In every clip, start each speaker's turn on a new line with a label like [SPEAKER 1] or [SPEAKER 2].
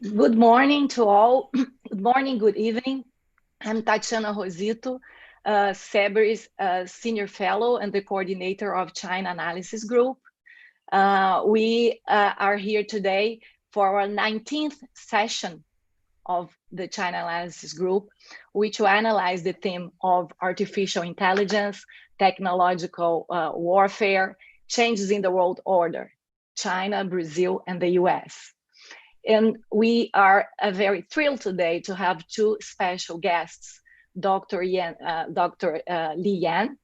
[SPEAKER 1] Good morning to all. Good morning, good evening. I'm Tatiana Rosito, CEBRI's Senior Fellow and the Coordinator of China Analysis Group. We are here today for our 19th session of the China Analysis Group, which will analyze the theme of artificial intelligence, technological warfare, changes in the world order, China, Brazil, and the US. And we are very thrilled today to have two special guests, Dr. Li Yan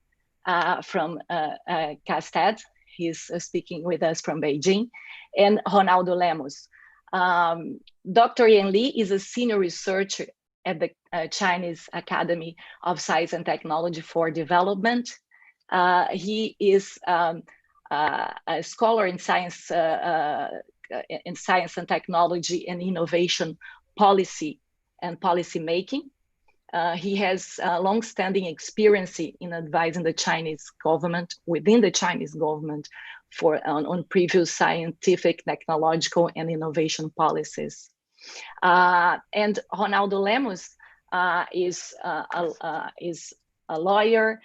[SPEAKER 1] from CASTED. He's speaking with us from Beijing, and Ronaldo Lemos. Dr. Yan Li is a senior researcher at the Chinese Academy of Science and Technology for Development. He is a scholar in science and technology and innovation policy and policy making. He has long-standing experience in advising the Chinese government, within the Chinese government, on previous scientific, technological, and innovation policies. And Ronaldo Lemos is a lawyer,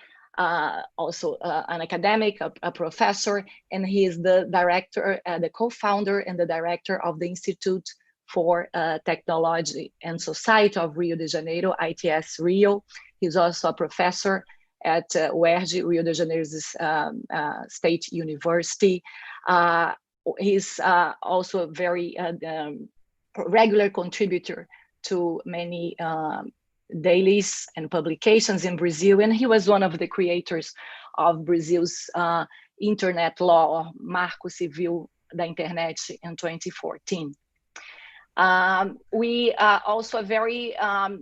[SPEAKER 1] also an academic, a professor, and he is the director, the co-founder and the director of the Institute for Technology and Society of Rio de Janeiro, ITS Rio. He's also a professor at UERJ, Rio de Janeiro's State University. He's also a very regular contributor to many dailies and publications in Brazil, and he was one of the creators of Brazil's internet law, Marco Civil da Internet, in 2014. We are also very our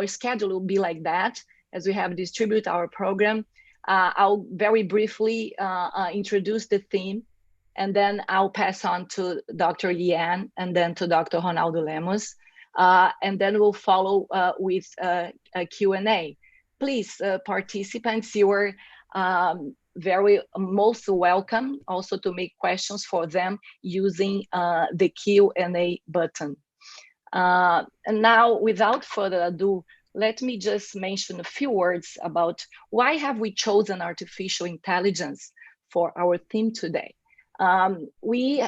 [SPEAKER 1] schedule will be like that as we have distributed our program. I'll very briefly introduce the theme, and then I'll pass on to Dr. Yan and then to Dr. Ronaldo Lemos. And then we'll follow with a Q&A. Please, participants, you are very most welcome also to make questions for them using the Q&A button. And now, without further ado, let me just mention a few words about why have we chosen artificial intelligence for our theme today. We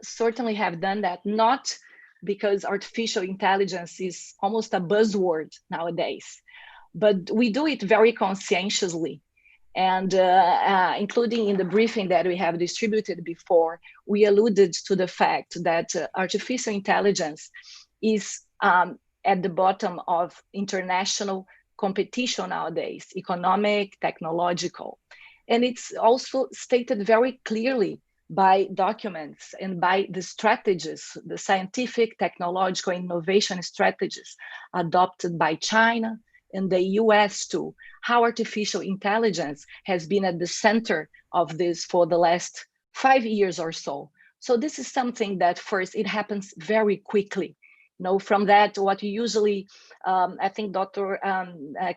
[SPEAKER 1] certainly have done that not because artificial intelligence is almost a buzzword nowadays, but we do it very conscientiously. And including in the briefing that we have distributed before, we alluded to the fact that artificial intelligence is at the bottom of international competition nowadays, economic, technological. And it's also stated very clearly by documents and by the strategies, the scientific, technological, innovation strategies adopted by China and the US too, how artificial intelligence has been at the center of this for the last 5 years or so. So this is something that first, it happens very quickly. You know, from that, what you usually, I think Dr.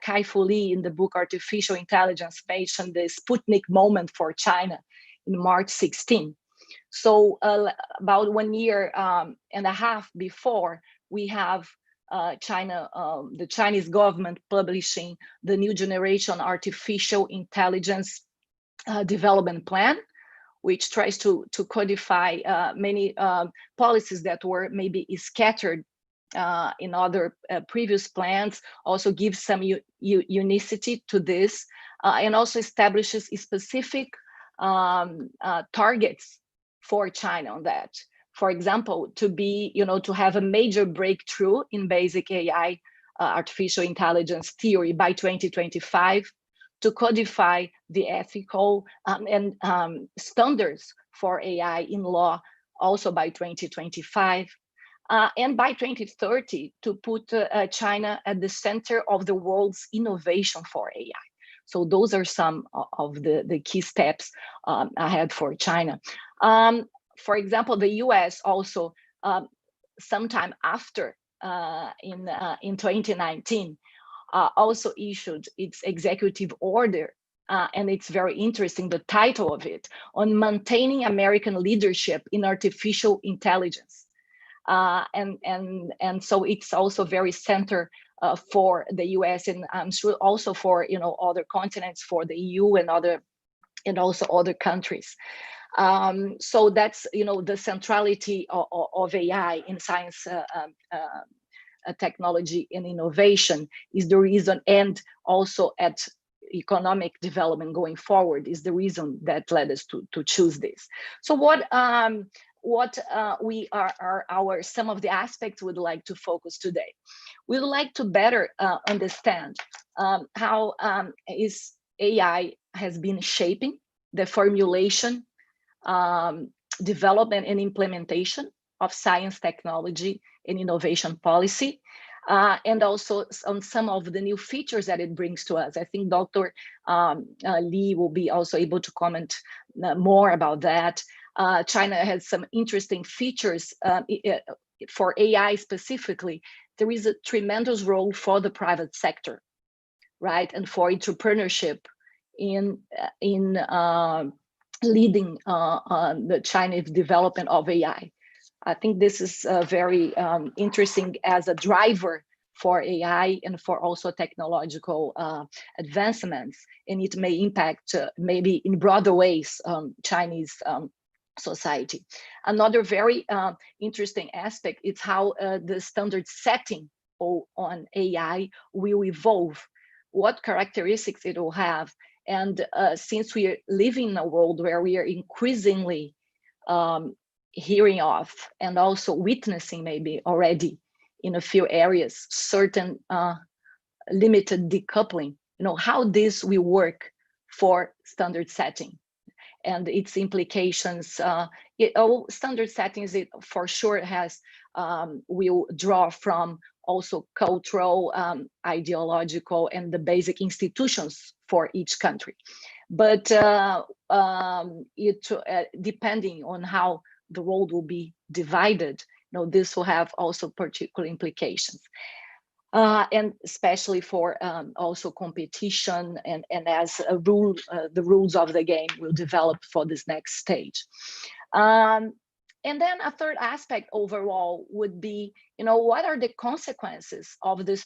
[SPEAKER 1] Kai-Fu Lee in the book Artificial Intelligence mentioned the Sputnik moment for China in March 16. So about 1 year and a half before, we have China, the Chinese government publishing the new generation artificial intelligence development plan, which tries to codify many policies that were maybe scattered in other previous plans, also gives some unicity to this, and also establishes specific targets for China on that. For example, to have a major breakthrough in basic AI, artificial intelligence theory by 2025, to codify the ethical and standards for AI in law also by 2025. And by 2030, to put China at the center of the world's innovation for AI. So those are some of the key steps ahead for China. For example, the US also, sometime after, in 2019, also issued its executive order and it's very interesting, the title of it, on maintaining American leadership in artificial intelligence. And so it's also very center for the US, and I'm sure also for other continents, for the EU and also other countries. So that's the centrality of AI in science, technology and innovation is the reason, and also at economic development going forward is the reason that led us to choose this. So what we are some of the aspects we'd like to focus today. We'd like to better understand how is AI has been shaping the formulation, development and implementation of science, technology, and innovation policy, and also on some of the new features that it brings to us. I think Dr. Lee will be also able to comment more about that. China has some interesting features for AI specifically. There is a tremendous role for the private sector, right, and for entrepreneurship in leading the Chinese development of AI. I think this is very interesting as a driver for AI and for also technological advancements, and it may impact maybe in broader ways Chinese society. Another very interesting aspect is how the standard setting on AI will evolve, what characteristics it will have. And since we are living in a world where we are increasingly hearing of and also witnessing maybe already in a few areas certain limited decoupling, how this will work for standard setting and its implications. Standard settings, it for sure has will draw from also cultural, ideological, and the basic institutions for each country. But depending on how the world will be divided, this will have also particular implications. And especially for also competition and as a rule, the rules of the game will develop for this next stage. And then a third aspect overall would be, what are the consequences of this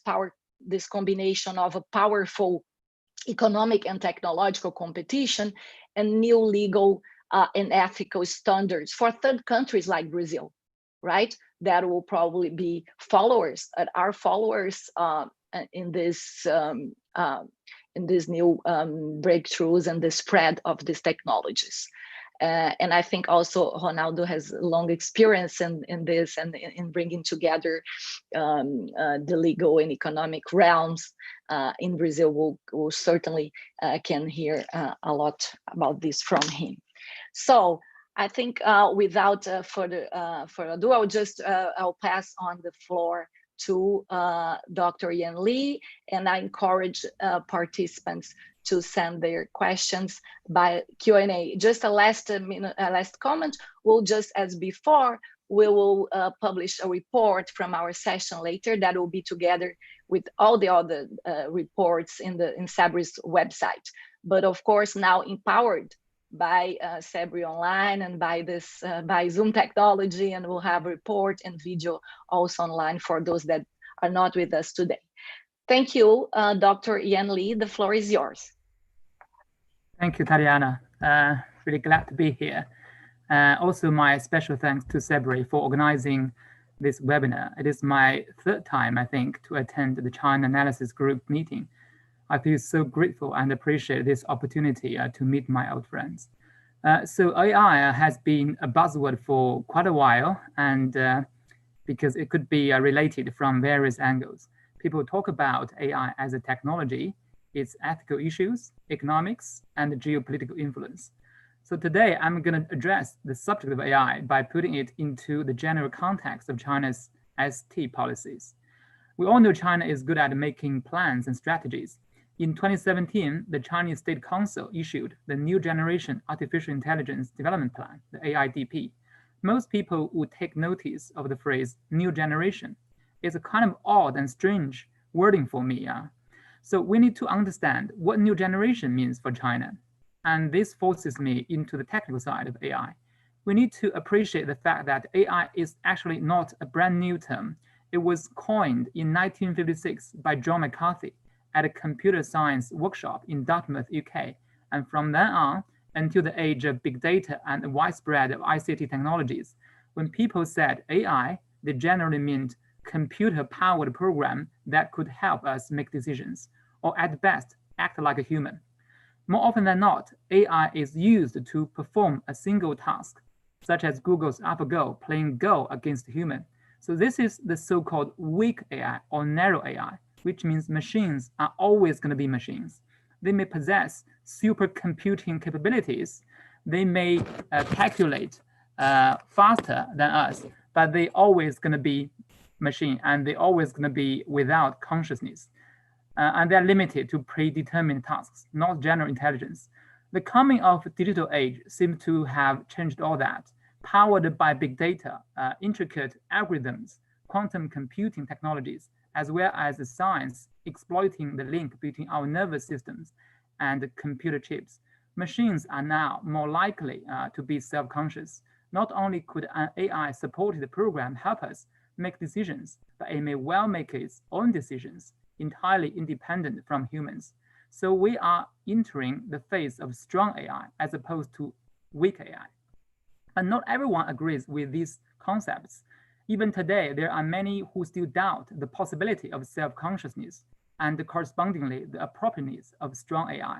[SPEAKER 1] combination of a powerful economic and technological competition and new legal and ethical standards for third countries like Brazil, right? That will probably be followers, our followers in this new breakthroughs and the spread of these technologies. And I think also Ronaldo has long experience in this and in bringing together the legal and economic realms in Brazil. We'll certainly can hear a lot about this from him. So I think without further ado, I'll pass on the floor to Dr. Yan Li, and I encourage participants to send their questions by Q&A. Just a last comment. We'll just as before, we will publish a report from our session later that will be together with all the other reports in CEBRI's website. But of course, now empowered by CEBRI Online and by Zoom technology, and we'll have report and video also online for those that are not with us today. Thank you, Dr. Yan Li, the floor is yours.
[SPEAKER 2] Thank you, Tatiana. Really glad to be here. Also, my special thanks to CEBRI for organizing this webinar. It is my third time, I think, to attend the China Analysis Group meeting. I feel so grateful and appreciate this opportunity to meet my old friends. So AI has been a buzzword for quite a while, and because it could be related from various angles. People talk about AI as a technology, its ethical issues, economics, and geopolitical influence. So today, I'm going to address the subject of AI by putting it into the general context of China's ST policies. We all know China is good at making plans and strategies. In 2017, the Chinese State Council issued the New Generation Artificial Intelligence Development Plan, the AIDP. Most people would take notice of the phrase new generation. It's a kind of odd and strange wording for me. So we need to understand what new generation means for China. And this forces me into the technical side of AI. We need to appreciate the fact that AI is actually not a brand new term. It was coined in 1956 by John McCarthy at a computer science workshop in Dartmouth, UK. And from then on, until the age of big data and the widespread of ICT technologies, when people said AI, they generally meant computer-powered program that could help us make decisions, or at best, act like a human. More often than not, AI is used to perform a single task, such as Google's AlphaGo playing Go against a human. So this is the so-called weak AI or narrow AI, which means machines are always going to be machines. They may possess supercomputing capabilities. They may calculate faster than us, but they always going to be machine, and they always going to be without consciousness. And they're limited to predetermined tasks, not general intelligence. The coming of digital age seems to have changed all that. Powered by big data, intricate algorithms, quantum computing technologies, as well as the science exploiting the link between our nervous systems and computer chips, machines are now more likely to be self-conscious. Not only could an AI-supported program help us make decisions, but it may well make its own decisions, entirely independent from humans. So we are entering the phase of strong AI as opposed to weak AI. And not everyone agrees with these concepts. Even today, there are many who still doubt the possibility of self-consciousness and correspondingly the appropriateness of strong AI.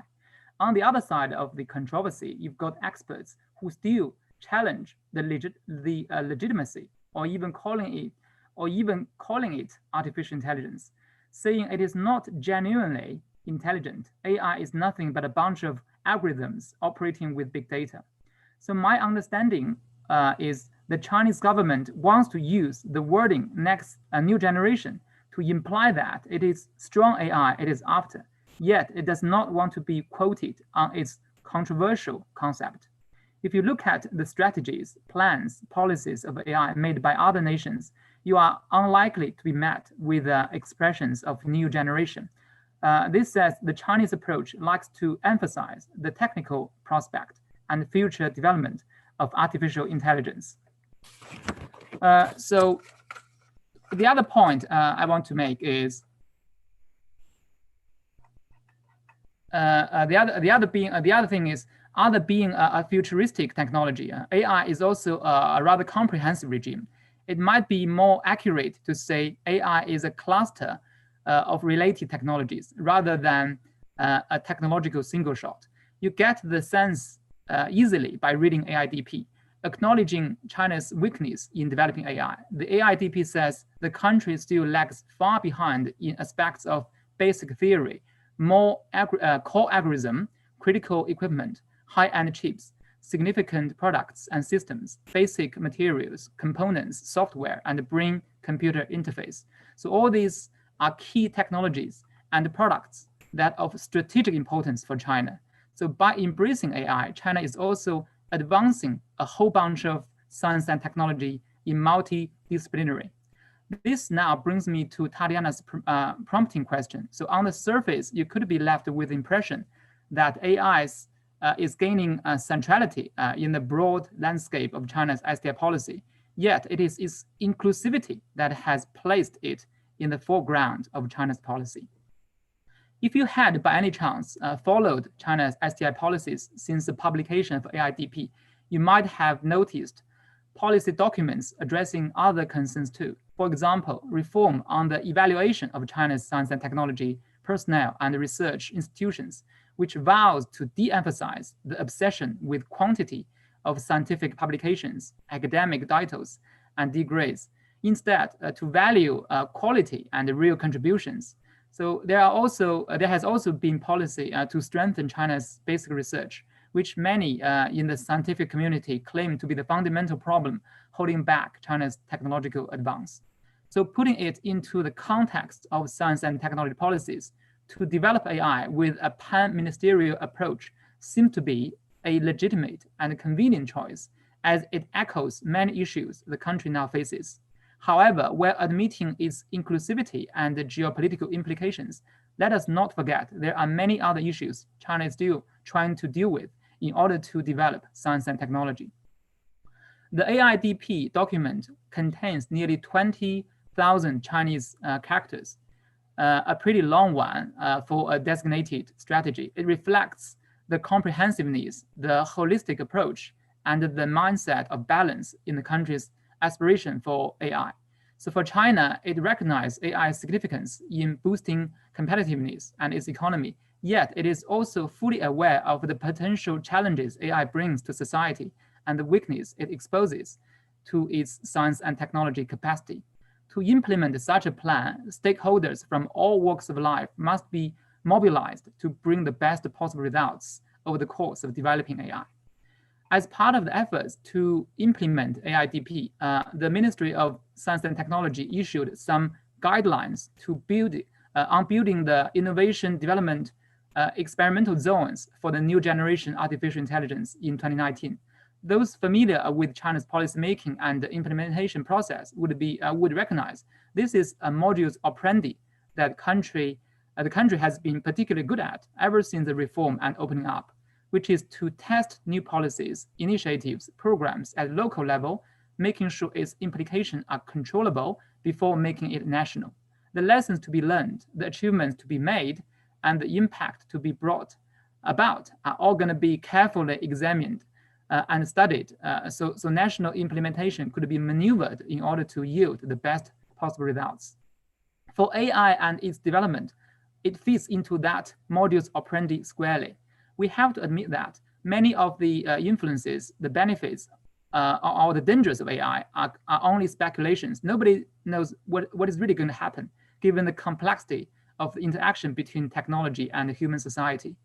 [SPEAKER 2] On the other side of the controversy, you've got experts who still challenge the legitimacy or even calling it artificial intelligence, saying it is not genuinely intelligent. AI is nothing but a bunch of algorithms operating with big data. So my understanding is the Chinese government wants to use the wording next new generation to imply that it is strong AI it is after, yet it does not want to be quoted on its controversial concept. If you look at the strategies, plans, policies of AI made by other nations, you are unlikely to be met with expressions of new generation. This says the Chinese approach likes to emphasize the technical prospect and future development of artificial intelligence. So the other point I want to make is the other thing is, other being a futuristic technology, AI is also a rather comprehensive regime. It might be more accurate to say AI is a cluster of related technologies rather than a technological single shot. You get the sense easily by reading AIDP, acknowledging China's weakness in developing AI. The AIDP says the country still lags far behind in aspects of basic theory, more core algorithm, critical equipment, high-end chips, significant products and systems, basic materials, components, software, and brain-computer interface. So all these are key technologies and products that are of strategic importance for China. So by embracing AI, China is also advancing a whole bunch of science and technology in multidisciplinary. This now brings me to Tatiana's prompting question. So on the surface, you could be left with the impression that AI is gaining centrality in the broad landscape of China's SDI policy, yet it is its inclusivity that has placed it in the foreground of China's policy. If you had, by any chance, followed China's SDI policies since the publication of AIDP, you might have noticed policy documents addressing other concerns too. For example, reform on the evaluation of China's science and technology personnel and research institutions, which vows to de-emphasize the obsession with quantity of scientific publications, academic titles, and degrees, instead to value quality and real contributions. So there has also been policy to strengthen China's basic research, which many in the scientific community claim to be the fundamental problem holding back China's technological advance. So putting it into the context of science and technology policies, to develop AI with a pan-ministerial approach seems to be a legitimate and convenient choice, as it echoes many issues the country now faces. However, while admitting its inclusivity and geopolitical implications, let us not forget there are many other issues China is still trying to deal with in order to develop science and technology. The AIDP document contains nearly 20,000 Chinese characters, a pretty long one for a designated strategy. It reflects the comprehensiveness, the holistic approach, and the mindset of balance in the country's aspiration for AI. So for China, it recognizes AI's significance in boosting competitiveness and its economy, yet it is also fully aware of the potential challenges AI brings to society and the weakness it exposes to its science and technology capacity. To implement such a plan, stakeholders from all walks of life must be mobilized to bring the best possible results over the course of developing AI. As part of the efforts to implement AIDP, the Ministry of Science and Technology issued some guidelines to build on building the innovation development experimental zones for the new generation artificial intelligence in 2019. Those familiar with China's policymaking and implementation process would recognize this is a modus operandi that the country has been particularly good at ever since the reform and opening up, which is to test new policies, initiatives, programs at local level, making sure its implications are controllable before making it national. The lessons to be learned, the achievements to be made, and the impact to be brought about are all going to be carefully examined and studied, so national implementation could be maneuvered in order to yield the best possible results. For AI and its development, it fits into that modus operandi squarely. We have to admit that many of the influences, the benefits, or the dangers of AI are only speculations. Nobody knows what is really going to happen, given the complexity of the interaction between technology and human society.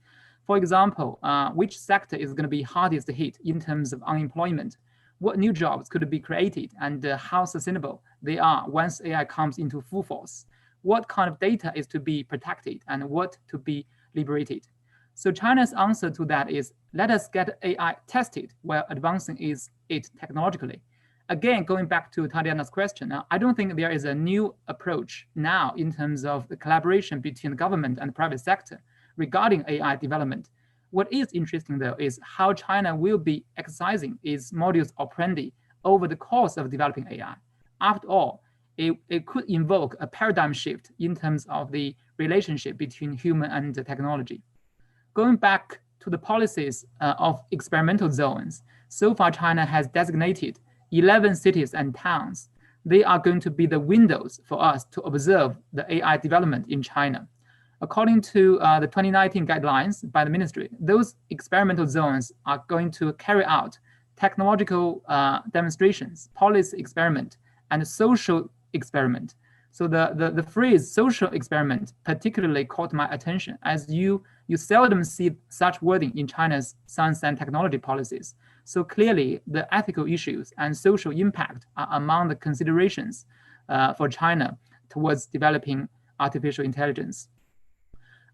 [SPEAKER 2] For example, which sector is going to be hardest hit in terms of unemployment? What new jobs could be created and how sustainable they are once AI comes into full force? What kind of data is to be protected and what to be liberated? So China's answer to that is, let us get AI tested while advancing it technologically. Again, going back to Tatiana's question, I don't think there is a new approach now in terms of the collaboration between the government and the private sector regarding AI development. What is interesting, though, is how China will be exercising its modus operandi over the course of developing AI. After all, it could invoke a paradigm shift in terms of the relationship between human and technology. Going back to the policies of experimental zones, so far China has designated 11 cities and towns. They are going to be the windows for us to observe the AI development in China. According to the 2019 guidelines by the ministry, those experimental zones are going to carry out technological demonstrations, policy experiment, and social experiment. So the phrase social experiment particularly caught my attention, as you seldom see such wording in China's science and technology policies. So clearly, the ethical issues and social impact are among the considerations for China towards developing artificial intelligence.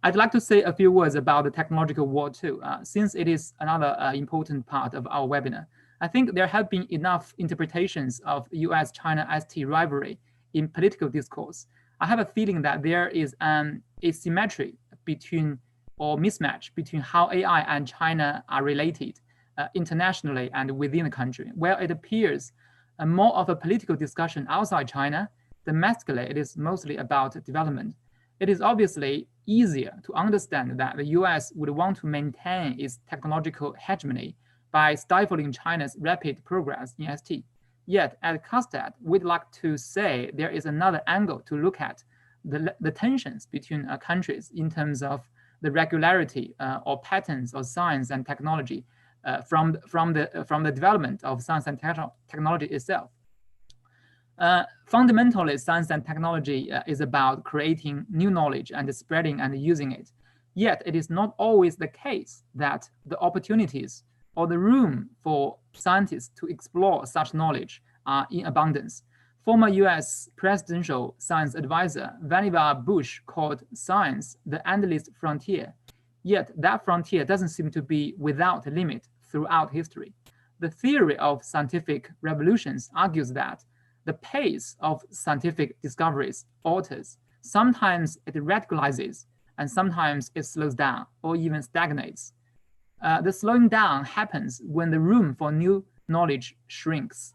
[SPEAKER 2] I'd like to say a few words about the technological war too, since it is another important part of our webinar. I think there have been enough interpretations of US-China ST rivalry in political discourse. I have a feeling that there is an asymmetry between or mismatch between how AI and China are related internationally and within the country. Where it appears more of a political discussion outside China, domestically it is mostly about development. It is obviously easier to understand that the US would want to maintain its technological hegemony by stifling China's rapid progress in ST. Yet at CUSTAD, we'd like to say there is another angle to look at the tensions between countries in terms of the regularity or patterns of science and technology from the development of science and technology itself. Fundamentally, science and technology is about creating new knowledge and spreading and using it. Yet it is not always the case that the opportunities or the room for scientists to explore such knowledge are in abundance. Former US presidential science advisor Vannevar Bush called science the endless frontier. Yet that frontier doesn't seem to be without limit throughout history. The theory of scientific revolutions argues that the pace of scientific discoveries alters. Sometimes it radicalizes, and sometimes it slows down or even stagnates. The slowing down happens when the room for new knowledge shrinks.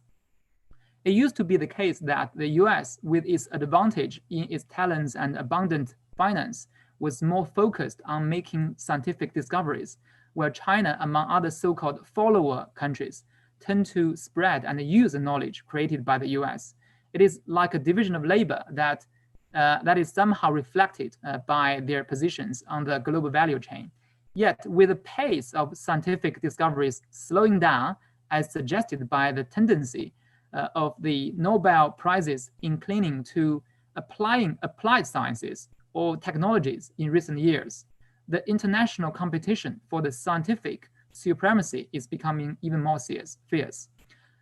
[SPEAKER 2] It used to be the case that the US, with its advantage in its talents and abundant finance, was more focused on making scientific discoveries, while China, among other so-called follower countries, tend to spread and use the knowledge created by the US. It is like a division of labor that is somehow reflected by their positions on the global value chain. Yet, with the pace of scientific discoveries slowing down, as suggested by the tendency of the Nobel Prizes inclining to applied sciences or technologies in recent years, the international competition for the scientific supremacy is becoming even more fierce.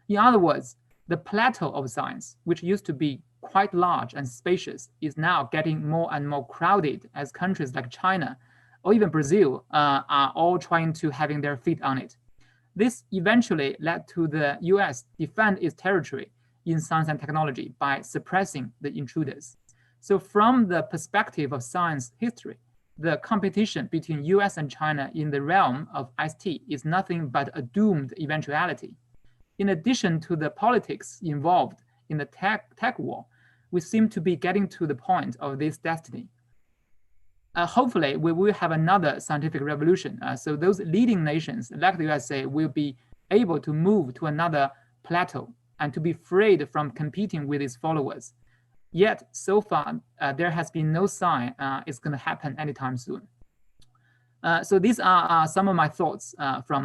[SPEAKER 2] In other words, the plateau of science, which used to be quite large and spacious, is now getting more and more crowded as countries like China or even Brazil are all trying to having their feet on it. This eventually led to the US defend its territory in science and technology by suppressing the intruders. So from the perspective of science history, the competition between US and China in the realm of ICT is nothing but a doomed eventuality. In addition to the politics involved in the tech war, we seem to be getting to the point of this destiny. Hopefully, we will have another scientific revolution. So those leading nations, like the USA, will be able to move to another plateau and to be freed from competing with its followers. Yet, so far, there has been no sign it's going to happen anytime soon. So these are some of my thoughts for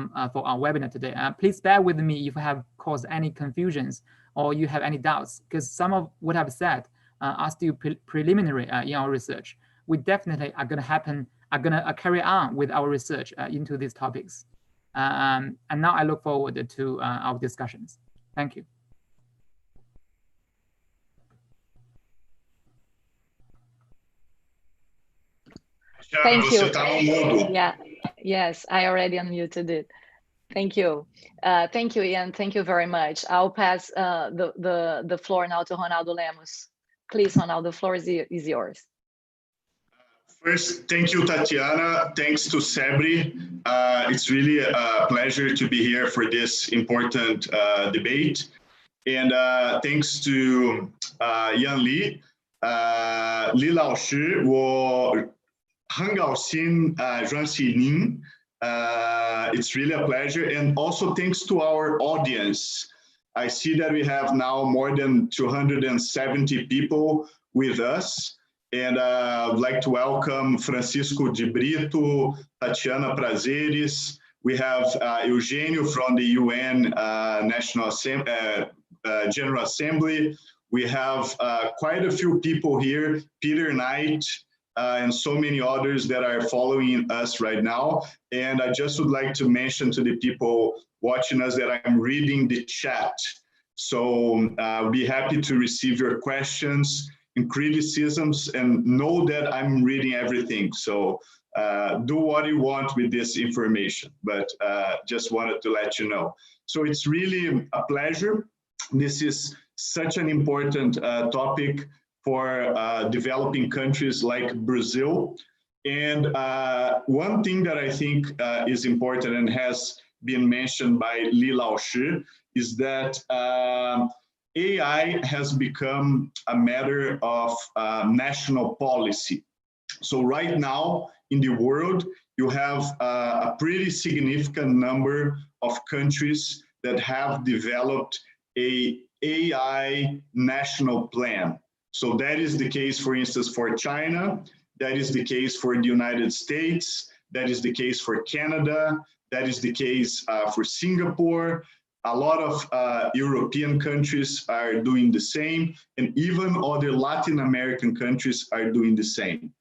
[SPEAKER 2] our webinar today. Please bear with me if I have caused any confusions or you have any doubts, because some of what I've said are still preliminary in our research. We definitely are going to carry on with our research into these topics. And now I look forward to our discussions. Thank you.
[SPEAKER 1] Thank you. Yeah. Yes, I already unmuted it. Thank you. Thank you, Ian. Thank you very much. I'll pass the floor now to Ronaldo Lemos. Please, Ronaldo, the floor is yours.
[SPEAKER 3] First, thank you, Tatiana. Thanks to CEBRI. It's really a pleasure to be here for this important debate. And thanks to Yan Li, Li Lao Shi, Han Gao Xin, Zhuan Xining. It's really a pleasure. And also thanks to our audience. I see that we have now more than 270 people with us. And I'd like to welcome Francisco de Brito, Tatiana Prazeres. We have Eugenio from the UN General Assembly. We have quite a few people here, Peter Knight, and so many others that are following us right now. And I just would like to mention to the people watching us that I'm reading the chat. So I'll be happy to receive your questions and criticisms, and know that I'm reading everything. So do what you want with this information, but just wanted to let you know. So it's really a pleasure. This is such an important topic for developing countries like Brazil. And one thing that I think is important and has been mentioned by Li Lao Shi is that AI has become a matter of national policy. So right now in the world, you have a pretty significant number of countries that have developed an AI national plan. So that is the case, for instance, for China, that is the case for the United States, that is the case for Canada, that is the case for Singapore. A lot of European countries are doing the same, and even other Latin American countries are doing the same.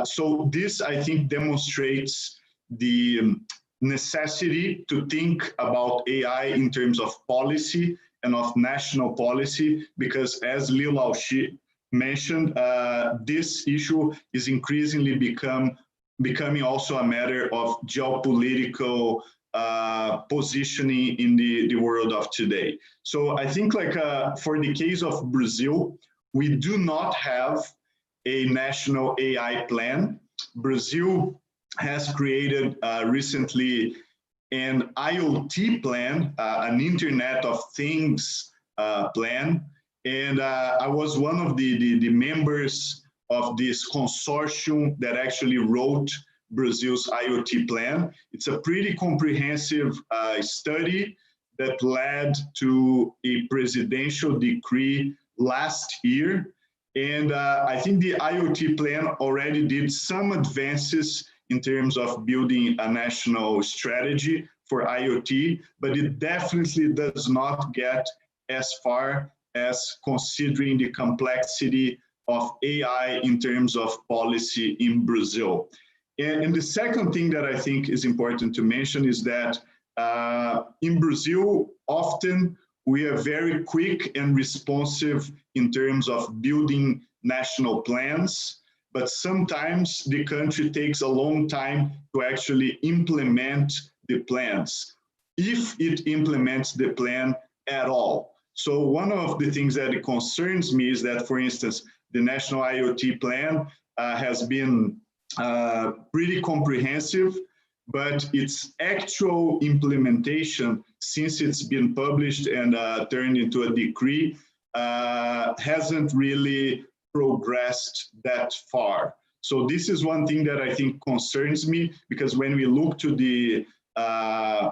[SPEAKER 3] So this, I think, demonstrates the necessity to think about AI in terms of policy and of national policy, because as Li Lao Shi mentioned, this issue is increasingly becoming also a matter of geopolitical positioning in the world of today. So I think like for the case of Brazil, we do not have a national AI plan. Brazil has created recently an IoT plan, an Internet of Things plan. And I was one of the members of this consortium that actually wrote Brazil's IoT plan. It's a pretty comprehensive study that led to a presidential decree last year. And I think the IoT plan already did some advances in terms of building a national strategy for IoT, but it definitely does not get as far as considering the complexity of AI in terms of policy in Brazil. And the second thing that I think is important to mention is that in Brazil, often we are very quick and responsive in terms of building national plans, but sometimes the country takes a long time to actually implement the plans, if it implements the plan at all. So one of the things that concerns me is that, for instance, the National IoT Plan has been pretty comprehensive, but its actual implementation, since it's been published and turned into a decree, hasn't really progressed that far. So this is one thing that I think concerns me, because when we look to the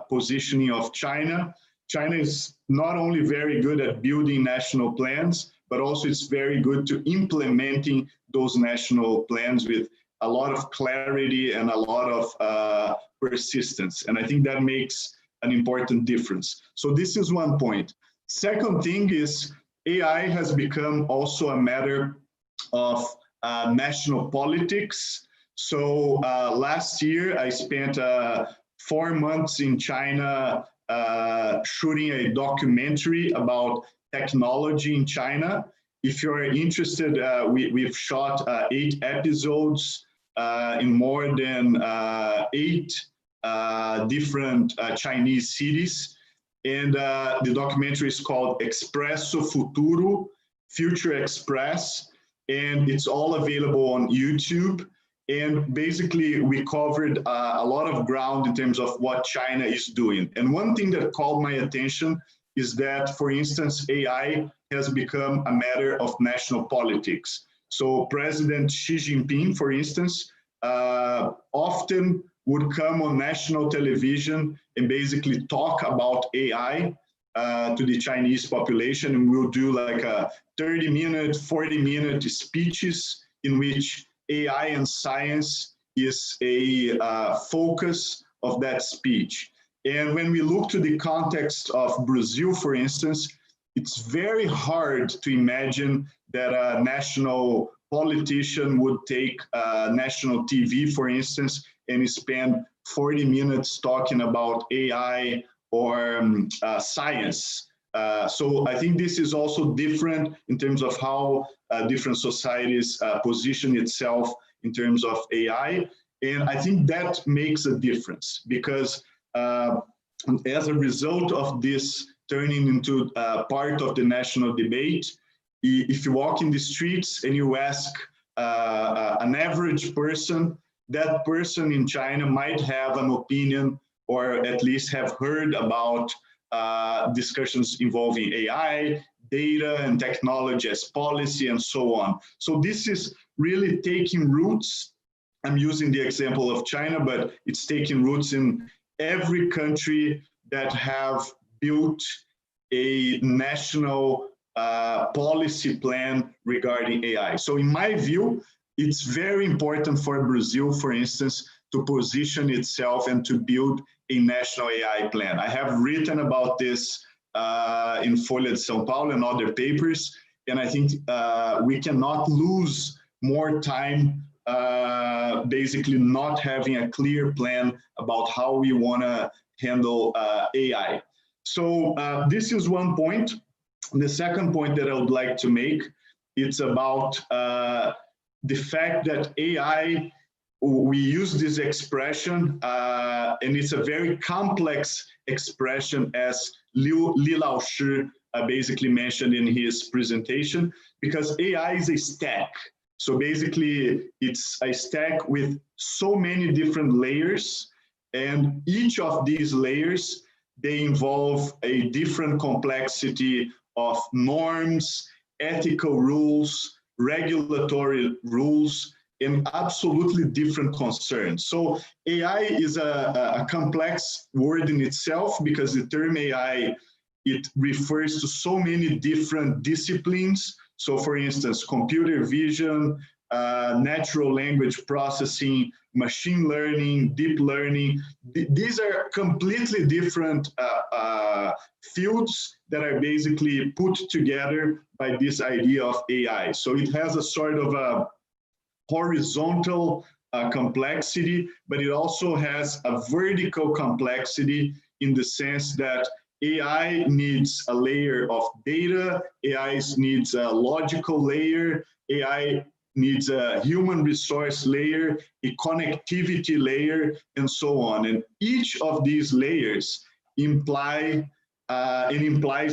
[SPEAKER 3] positioning of China, China is not only very good at building national plans, but also it's very good to implementing those national plans with a lot of clarity and a lot of persistence. And I think that makes an important difference. So this is one point. Second thing is AI has become also a matter of national politics. So last year I spent 4 months in China shooting a documentary about technology in China. If you're interested, we've shot 8 episodes in more than 8 different Chinese cities. And the documentary is called Expresso Futuro, Future Express, and it's all available on YouTube. And basically, we covered a lot of ground in terms of what China is doing. And one thing that called my attention is that, for instance, AI has become a matter of national politics. So President Xi Jinping, for instance, often would come on national television and basically talk about AI to the Chinese population, and we'll do like a 30-minute, 40-minute speeches in which AI and science is a focus of that speech. And when we look to the context of Brazil, for instance, it's very hard to imagine that a national politician would take national TV, for instance, and spend 40 minutes talking about AI or science. So I think this is also different in terms of how different societies position itself in terms of AI. And I think that makes a difference, because as a result of this turning into part of the national debate, if you walk in the streets and you ask an average person, that person in China might have an opinion, or at least have heard about discussions involving AI, data and technology as policy, and so on. So this is really taking roots. I'm using the example of China, but it's taking roots in every country that have built a national policy plan regarding AI. So in my view, it's very important for Brazil, for instance, to position itself and to build a national AI plan. I have written about this in Folha de São Paulo and other papers, and I think we cannot lose more time basically not having a clear plan about how we want to handle AI. So this is one point. The second point that I would like to make, it's about the fact that AI, we use this expression, and it's a very complex expression, as Li Laoshi basically mentioned in his presentation, because AI is a stack. So basically, it's a stack with so many different layers, and each of these layers, they involve a different complexity of norms, ethical rules, regulatory rules, and absolutely different concerns. So AI is a complex word in itself, because the term AI, it refers to so many different disciplines. So for instance, computer vision, natural language processing, machine learning, deep learning. These are completely different fields that are basically put together by this idea of AI. So it has a sort of a horizontal complexity, but it also has a vertical complexity, in the sense that AI needs a layer of data, AI needs a logical layer, AI needs a human resource layer, a connectivity layer, and so on. And each of these layers implies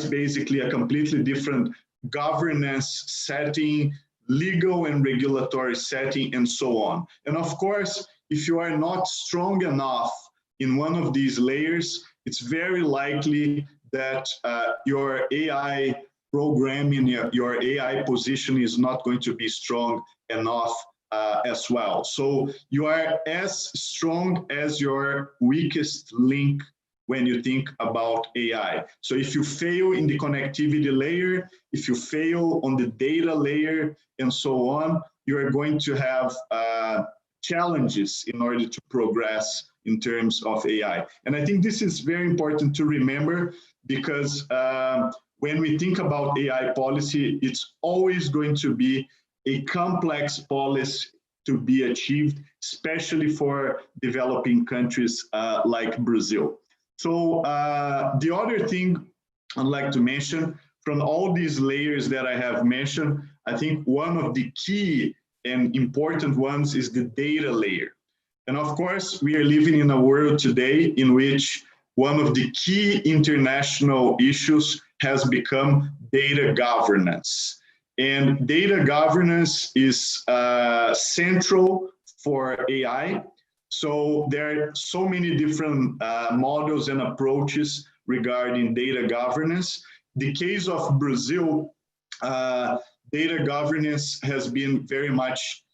[SPEAKER 3] basically a completely different governance setting, legal and regulatory setting, and so on. And of course, if you are not strong enough in one of these layers, it's very likely that your AI programming, your AI position is not going to be strong enough as well. So you are as strong as your weakest link when you think about AI. So if you fail in the connectivity layer, if you fail on the data layer, and so on, you are going to have challenges in order to progress in terms of AI. And I think this is very important to remember, because when we think about AI policy, it's always going to be a complex policy to be achieved, especially for developing countries like Brazil. So the other thing I'd like to mention, from all these layers that I have mentioned, I think one of the key and important ones is the data layer. And of course, we are living in a world today in which one of the key international issues has become data governance. And data governance is central for AI. So there are so many different models and approaches regarding data governance. The case of Brazil, data governance has been very much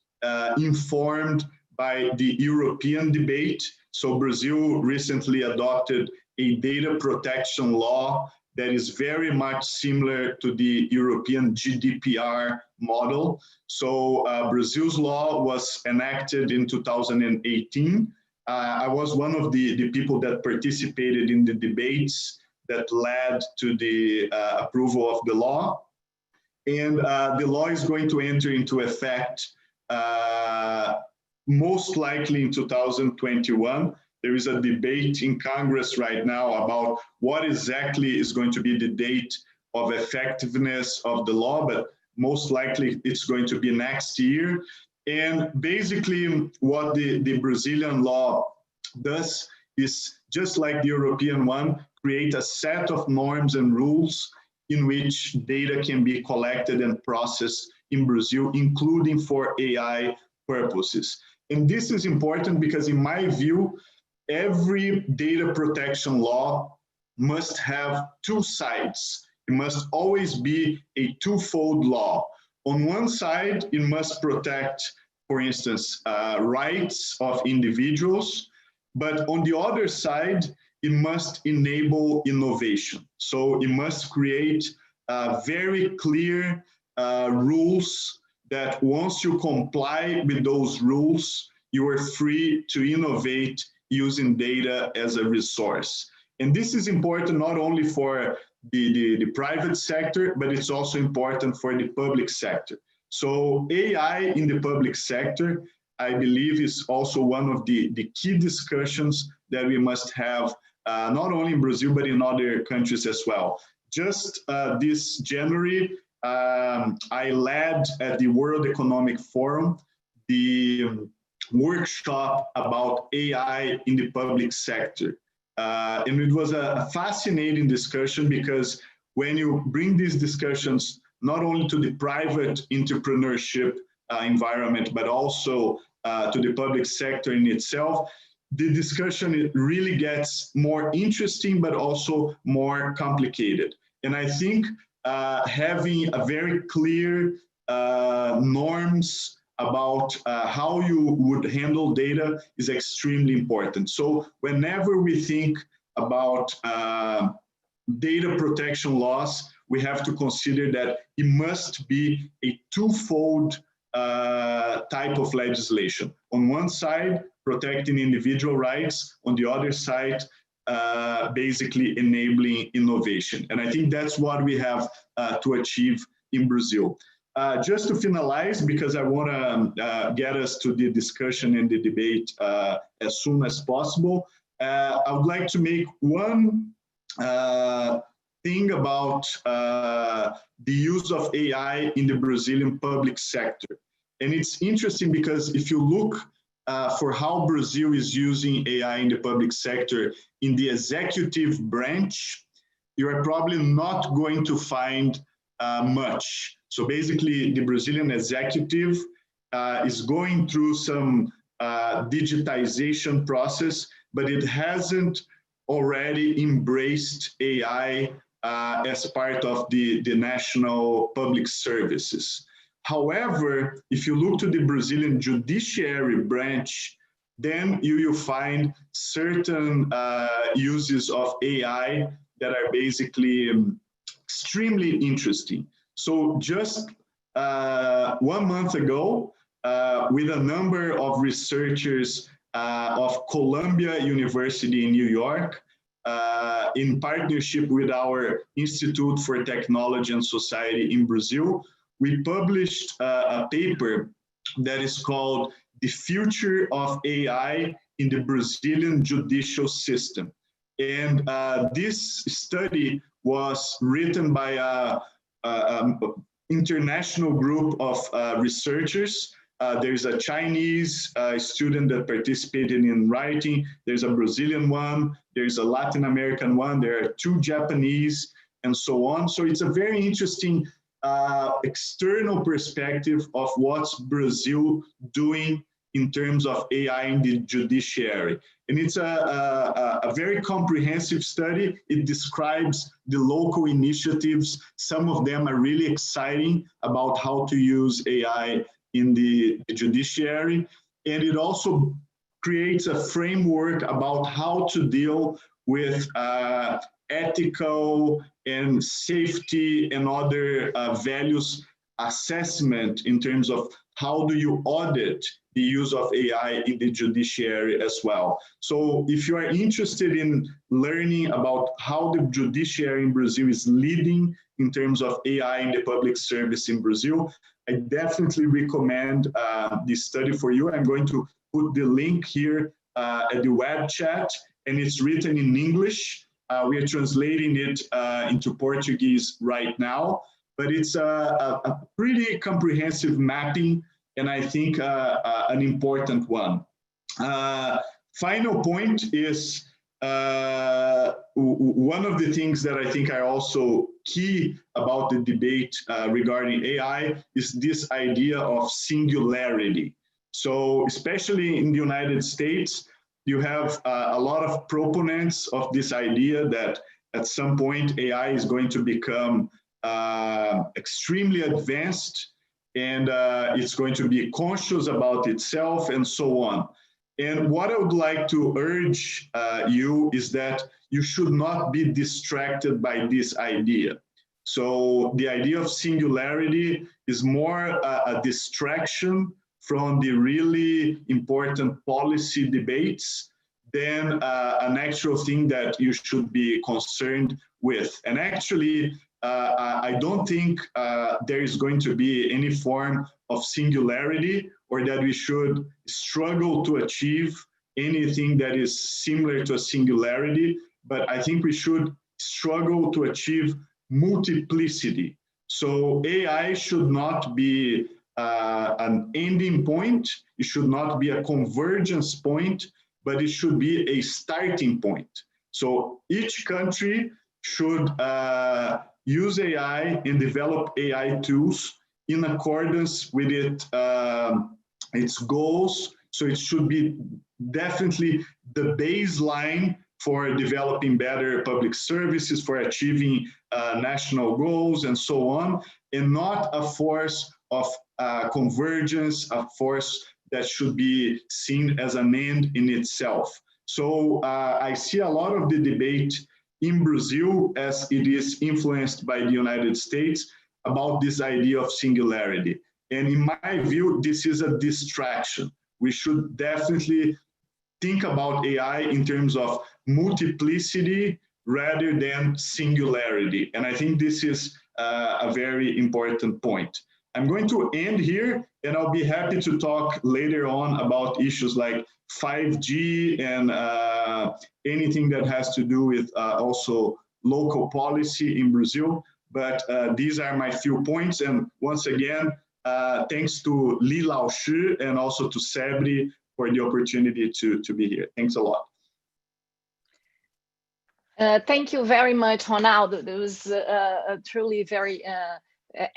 [SPEAKER 3] informed by the European debate. So Brazil recently adopted a data protection law that is very much similar to the European GDPR model. So Brazil's law was enacted in 2018. I was one of the people that participated in the debates that led to the approval of the law. And the law is going to enter into effect most likely in 2021. There is a debate in Congress right now about what exactly is going to be the date of effectiveness of the law, but most likely it's going to be next year. And basically what the Brazilian law does is, just like the European one, create a set of norms and rules in which data can be collected and processed in Brazil, including for AI purposes. And this is important because, in my view, every data protection law must have two sides. It must always be a twofold law. On one side, it must protect, for instance, rights of individuals, but on the other side, it must enable innovation. So it must create very clear rules that once you comply with those rules, you are free to innovate using data as a resource. And this is important not only for the private sector, but it's also important for the public sector. So AI in the public sector, I believe, is also one of the key discussions that we must have, not only in Brazil, but in other countries as well. Just this January, I led at the World Economic Forum the workshop about AI in the public sector. And it was a fascinating discussion, because when you bring these discussions not only to the private entrepreneurship, environment, but also to the public sector in itself, the discussion really gets more interesting, but also more complicated. And I think having a very clear norms about how you would handle data is extremely important. So whenever we think about data protection laws, we have to consider that it must be a twofold type of legislation. On one side, protecting individual rights. On the other side, basically enabling innovation. And I think that's what we have to achieve in Brazil. Just to finalize, because I want to get us to the discussion and the debate as soon as possible, I would like to make one thing about the use of AI in the Brazilian public sector. And it's interesting because if you look for how Brazil is using AI in the public sector in the executive branch, you are probably not going to find much. So basically, the Brazilian executive is going through some digitization process, but it hasn't already embraced AI as part of the national public services. However, if you look to the Brazilian judiciary branch, then you will find certain uses of AI that are basically extremely interesting. So just 1 month ago, with a number of researchers of Columbia University in New York, in partnership with our Institute for Technology and Society in Brazil, we published a paper that is called The Future of AI in the Brazilian Judicial System. And this study was written by an international group of researchers. There's a Chinese student that participated in writing. There's a Brazilian one. There's a Latin American one. There are 2 Japanese, and so on. So it's a very interesting external perspective of what's Brazil doing in terms of AI in the judiciary. And it's a very comprehensive study. It describes the local initiatives. Some of them are really exciting about how to use AI in the judiciary. And it also creates a framework about how to deal with ethical and safety and other values assessment in terms of how do you audit the use of AI in the judiciary as well. So if you are interested in learning about how the judiciary in Brazil is leading in terms of AI in the public service in Brazil, I definitely recommend this study for you. I'm going to put the link here at the web chat, and it's written in English. We are translating it into Portuguese right now, but it's a pretty comprehensive mapping, and I think an important one. Final point is one of the things that I think are also key about the debate regarding AI is this idea of singularity. So especially in the United States, you have a lot of proponents of this idea that at some point AI is going to become extremely advanced, and it's going to be conscious about itself and so on. And what I would like to urge you is that you should not be distracted by this idea. So the idea of singularity is more a distraction from the really important policy debates than an actual thing that you should be concerned with. And actually, I don't think there is going to be any form of singularity, or that we should struggle to achieve anything that is similar to a singularity, but I think we should struggle to achieve multiplicity. So AI should not be an ending point, it should not be a convergence point, but it should be a starting point. So each country should use AI and develop AI tools in accordance with its goals. So it should be definitely the baseline for developing better public services, for achieving national goals and so on, and not a force of convergence, a force that should be seen as an end in itself. So I see a lot of the debate in Brazil, as it is influenced by the United States, about this idea of singularity. And in my view, this is a distraction. We should definitely think about AI in terms of multiplicity rather than singularity. And I think this is a very important point. I'm going to end here, and I'll be happy to talk later on about issues like 5G and anything that has to do with also local policy in Brazil. But these are my few points. And once again, thanks to Li Laoshi and also to CEBRI for the opportunity to be here. Thanks a lot.
[SPEAKER 1] Thank you very much, Ronaldo. It was a truly very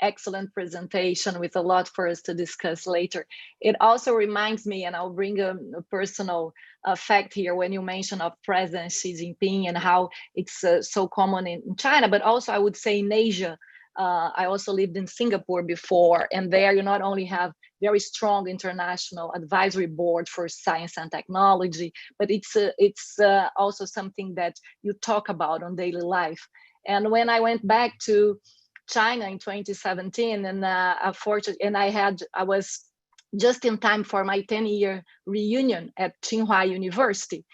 [SPEAKER 1] excellent presentation with a lot for us to discuss later. It also reminds me, and I'll bring a personal fact here, when you mention of President Xi Jinping and how it's so common in China, but also I would say in Asia. I also lived in Singapore before, and there you not only have very strong international advisory board for science and technology, but it's also something that you talk about on daily life. And when I went back to China in 2017, and I was just in time for my 10-year reunion at Tsinghua University.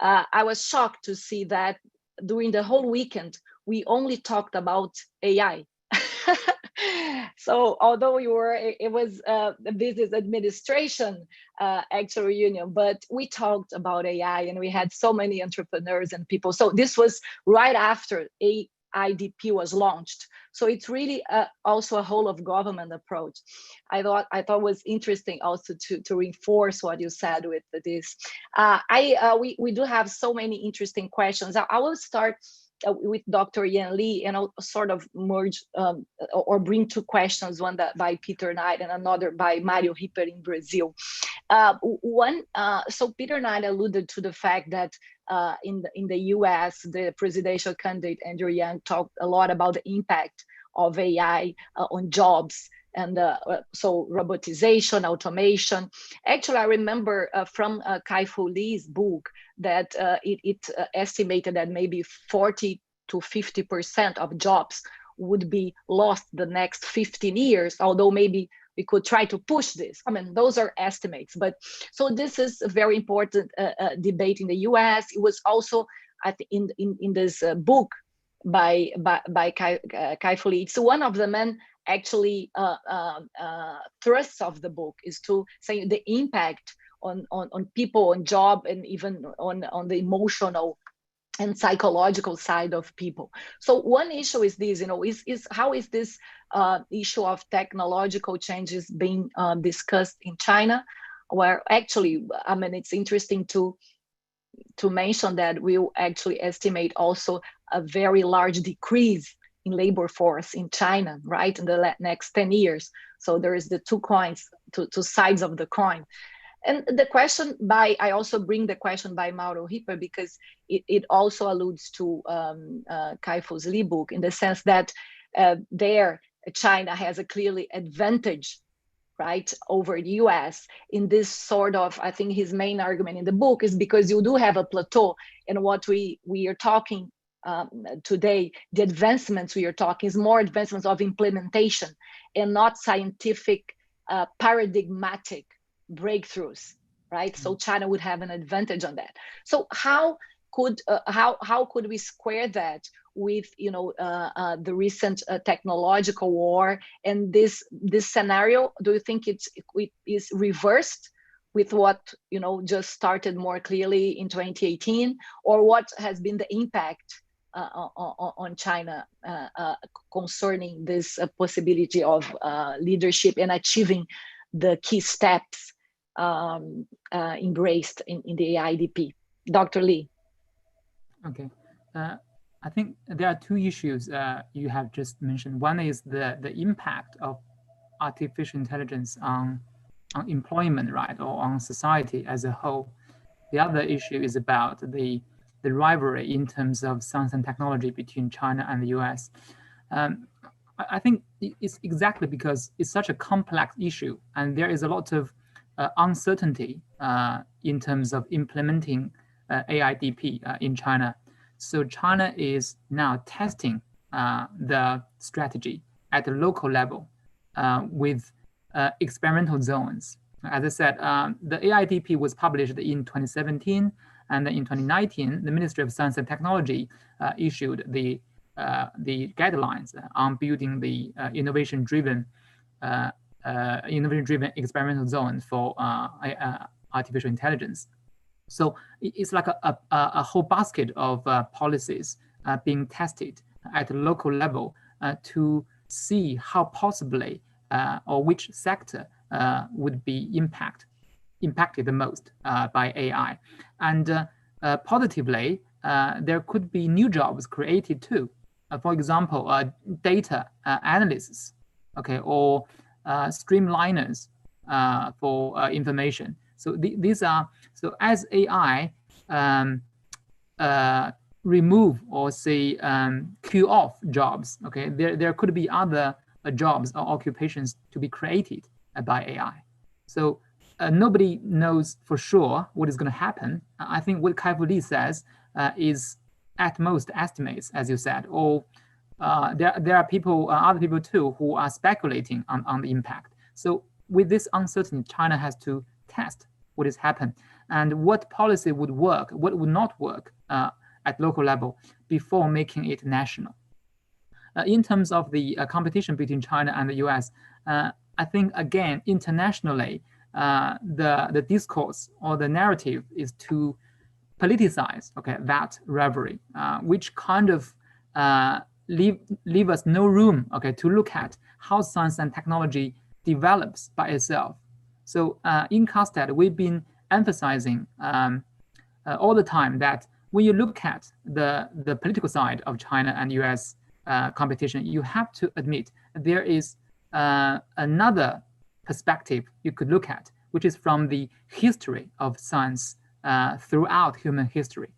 [SPEAKER 1] I was shocked to see that during the whole weekend, we only talked about AI. So although it was a business administration actual reunion, but we talked about AI, and we had so many entrepreneurs and people. So this was right after AIDP was launched. So it's really also a whole of government approach. I thought was interesting also to reinforce what you said with this. We do have so many interesting questions. I will start with Dr. Yan Li, and I'll sort of merge or bring two questions, one by Peter Knight and another by Mario Ripper in Brazil. So Peter Knight alluded to the fact that in the US, the presidential candidate Andrew Yang talked a lot about the impact of AI on jobs. And so robotization, automation. Actually, I remember from Kai-Fu Lee's book that it estimated that maybe 40 to 50% of jobs would be lost the next 15 years, although maybe we could try to push this. I mean, those are estimates. But so this is a very important debate in the US. It was also in this book by Kai-Fu Lee. It's one of the men actually thrusts of the book is to say the impact on people, on job, and even on the emotional and psychological side of people. So one issue is this, is how is this issue of technological changes being discussed in China, where actually, I mean, it's interesting to mention that we'll actually estimate also a very large decrease in labor force in China, right, in the next 10 years. So there is the two sides of the coin. And the question I also bring the question by Mauro Ripper, because it also alludes to Kai-Fu Lee's book, in the sense that there China has a clearly advantage, right, over the US in this sort of, I think his main argument in the book is because you do have a plateau, and what we are talking today, the advancements we are talking is more advancements of implementation and not scientific paradigmatic breakthroughs, right? So China would have an advantage on that. So how could we square that with the recent technological war and this scenario? Do you think it is reversed with what just started more clearly in 2018, or what has been the impact on China concerning this possibility of leadership and achieving the key steps embraced in the AIDP? Dr. Lee.
[SPEAKER 2] Okay. I think there are two issues you have just mentioned. One is the impact of artificial intelligence on employment, right, or on society as a whole. The other issue is about the rivalry in terms of science and technology between China and the US. I think it's exactly because it's such a complex issue, and there is a lot of uncertainty in terms of implementing AIDP in China. So China is now testing the strategy at the local level with experimental zones. As I said, the AIDP was published in 2017, and then in 2019, the Ministry of Science and Technology issued the guidelines on building the innovation-driven experimental zone for artificial intelligence. So it's like a whole basket of policies being tested at the local level to see how possibly or which sector would be impacted the most by AI. And positively, there could be new jobs created too. For example, data analysts, okay, or streamliners for information. So these are, so as AI remove or say queue off jobs, okay, there could be other jobs or occupations to be created by AI. So nobody knows for sure what is going to happen. I think what Kai-Fu Lee says is at most estimates, as you said, or there are people, other people too, who are speculating on the impact. So with this uncertainty, China has to test what has happened and what policy would work, what would not work at local level before making it national. In terms of the competition between China and the US, I think, again, internationally, the discourse or the narrative is to politicize, okay, that rivalry, which kind of leave us no room, okay, to look at how science and technology develops by itself. So in CASTED, we've been emphasizing all the time that when you look at the political side of China and US competition, you have to admit there is another perspective you could look at, which is from the history of science throughout human history.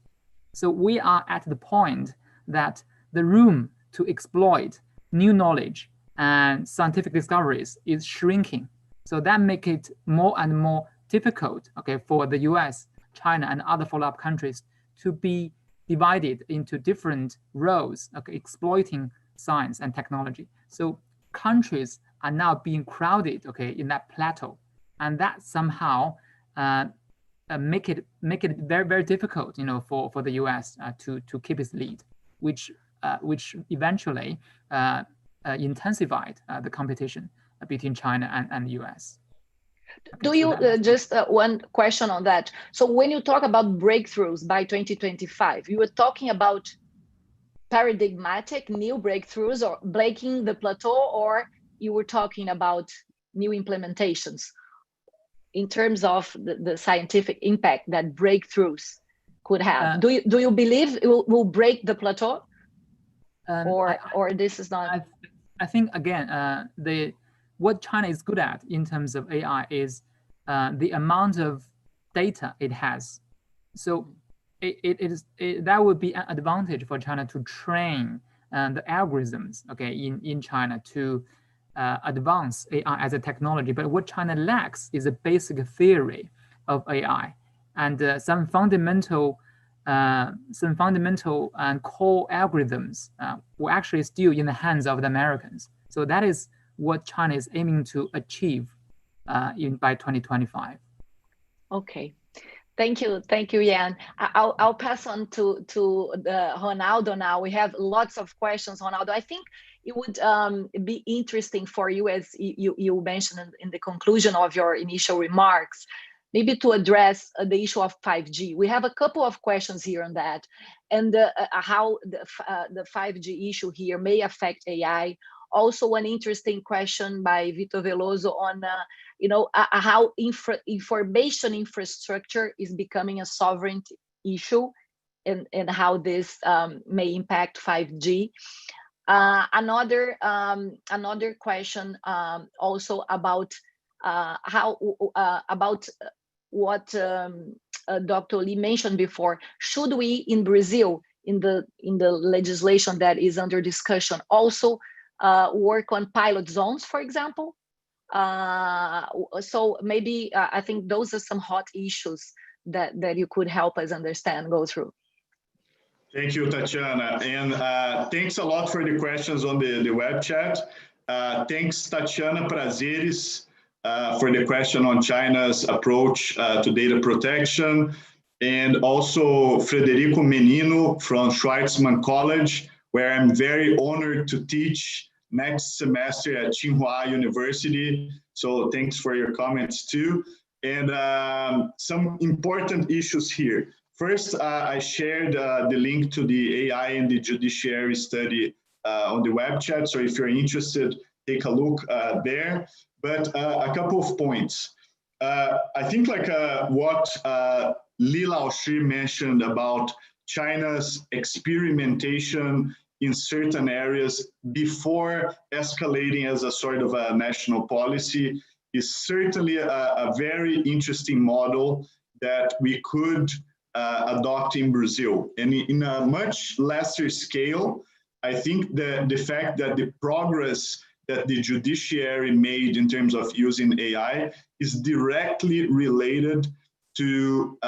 [SPEAKER 2] So we are at the point that the room to exploit new knowledge and scientific discoveries is shrinking. So that makes it more and more difficult, okay, for the US, China, and other follow-up countries to be divided into different roles, okay, exploiting science and technology. So countries are now being crowded, okay, in that plateau, and that somehow make it very, very difficult, you know, for the US to keep its lead, which eventually intensified the competition between China and the US. Okay,
[SPEAKER 1] do you just one question on that? So when you talk about breakthroughs by 2025, you were talking about paradigmatic new breakthroughs or breaking the plateau, or you were talking about new implementations in terms of the scientific impact that breakthroughs could have? Do you believe it will break the plateau, or this is not?
[SPEAKER 2] I think, again, what China is good at in terms of AI is the amount of data it has. So that would be an advantage for China to train the algorithms, okay, in China to advance AI as a technology. But what China lacks is a basic theory of AI and some fundamental and core algorithms were actually still in the hands of the Americans. So that is what China is aiming to achieve by 2025.
[SPEAKER 1] Okay, thank you, Yan. I'll pass on to Ronaldo now. We have lots of questions, Ronaldo. I think it would be interesting for you, as you mentioned in the conclusion of your initial remarks, maybe to address the issue of 5G. We have a couple of questions here on that, and how the 5G issue here may affect AI. Also, an interesting question by Vitor Veloso on how information infrastructure is becoming a sovereignty issue, and how this may impact 5G. Another question also about about what Dr. Lee mentioned before. Should we in Brazil, in the legislation that is under discussion, also work on pilot zones, for example? So maybe I think those are some hot issues that you could help us understand, go through.
[SPEAKER 3] Thank you, Tatiana. And thanks a lot for the questions on the web chat. Thanks, Tatiana Prazeres, for the question on China's approach to data protection. And also Frederico Menino from Schwarzman College, where I'm very honored to teach next semester at Tsinghua University. So thanks for your comments too. And some important issues here. First, I shared the link to the AI and the judiciary study on the web chat. So if you're interested, take a look there. But a couple of points. I think like what Li Laoshi mentioned about China's experimentation in certain areas before escalating as a sort of a national policy is certainly a very interesting model that we could adopt in Brazil. And in a much lesser scale, I think that the fact that the progress that the judiciary made in terms of using AI is directly related to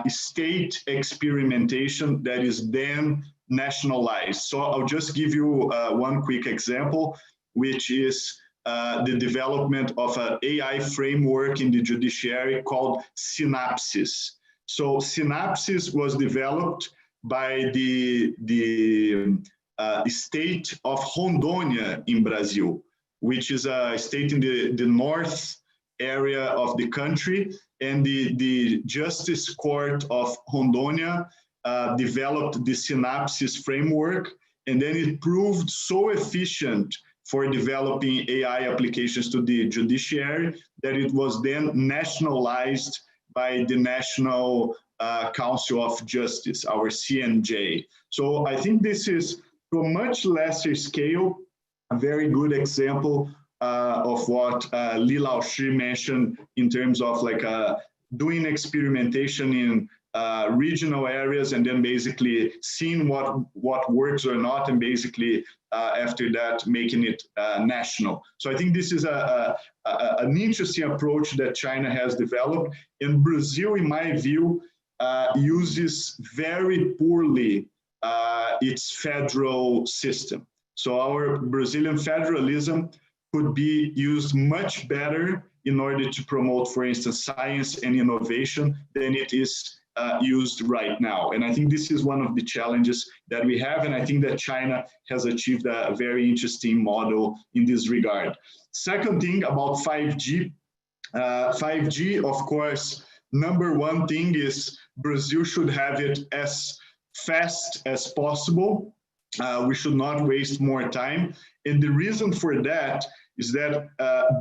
[SPEAKER 3] state experimentation that is then nationalized. So I'll just give you one quick example, which is the development of an AI framework in the judiciary called Synapses. So Synapses was developed by the state of Rondônia in Brazil, which is a state in the north area of the country. And the Justice Court of Rondônia developed the Synapses framework, and then it proved so efficient for developing AI applications to the judiciary that it was then nationalized by the National Council of Justice, our CNJ. So I think this is, to a much lesser scale, a very good example of what Li Laoshi mentioned in terms of like doing experimentation in regional areas and then basically seeing what works or not, and basically after that making it national. So I think this is an interesting approach that China has developed, and Brazil, in my view, uses very poorly its federal system. So our Brazilian federalism could be used much better in order to promote, for instance, science and innovation than it is used right now. And I think this is one of the challenges that we have, and I think that China has achieved a very interesting model in this regard. Second thing about 5G. 5G, of course, number one thing is Brazil should have it as fast as possible. We should not waste more time. And the reason for that is that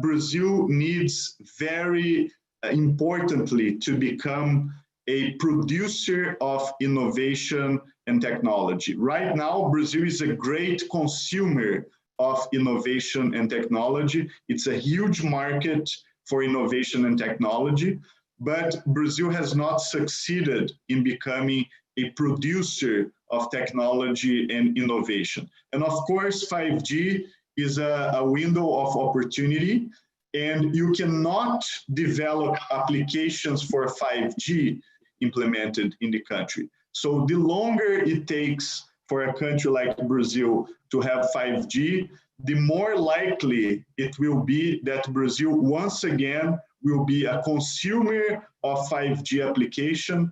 [SPEAKER 3] Brazil needs very importantly to become a producer of innovation and technology. Right now, Brazil is a great consumer of innovation and technology. It's a huge market for innovation and technology, but Brazil has not succeeded in becoming a producer of technology and innovation. And of course, 5G is a window of opportunity, and you cannot develop applications for 5G implemented in the country. So the longer it takes for a country like Brazil to have 5G, the more likely it will be that Brazil once again will be a consumer of 5G applications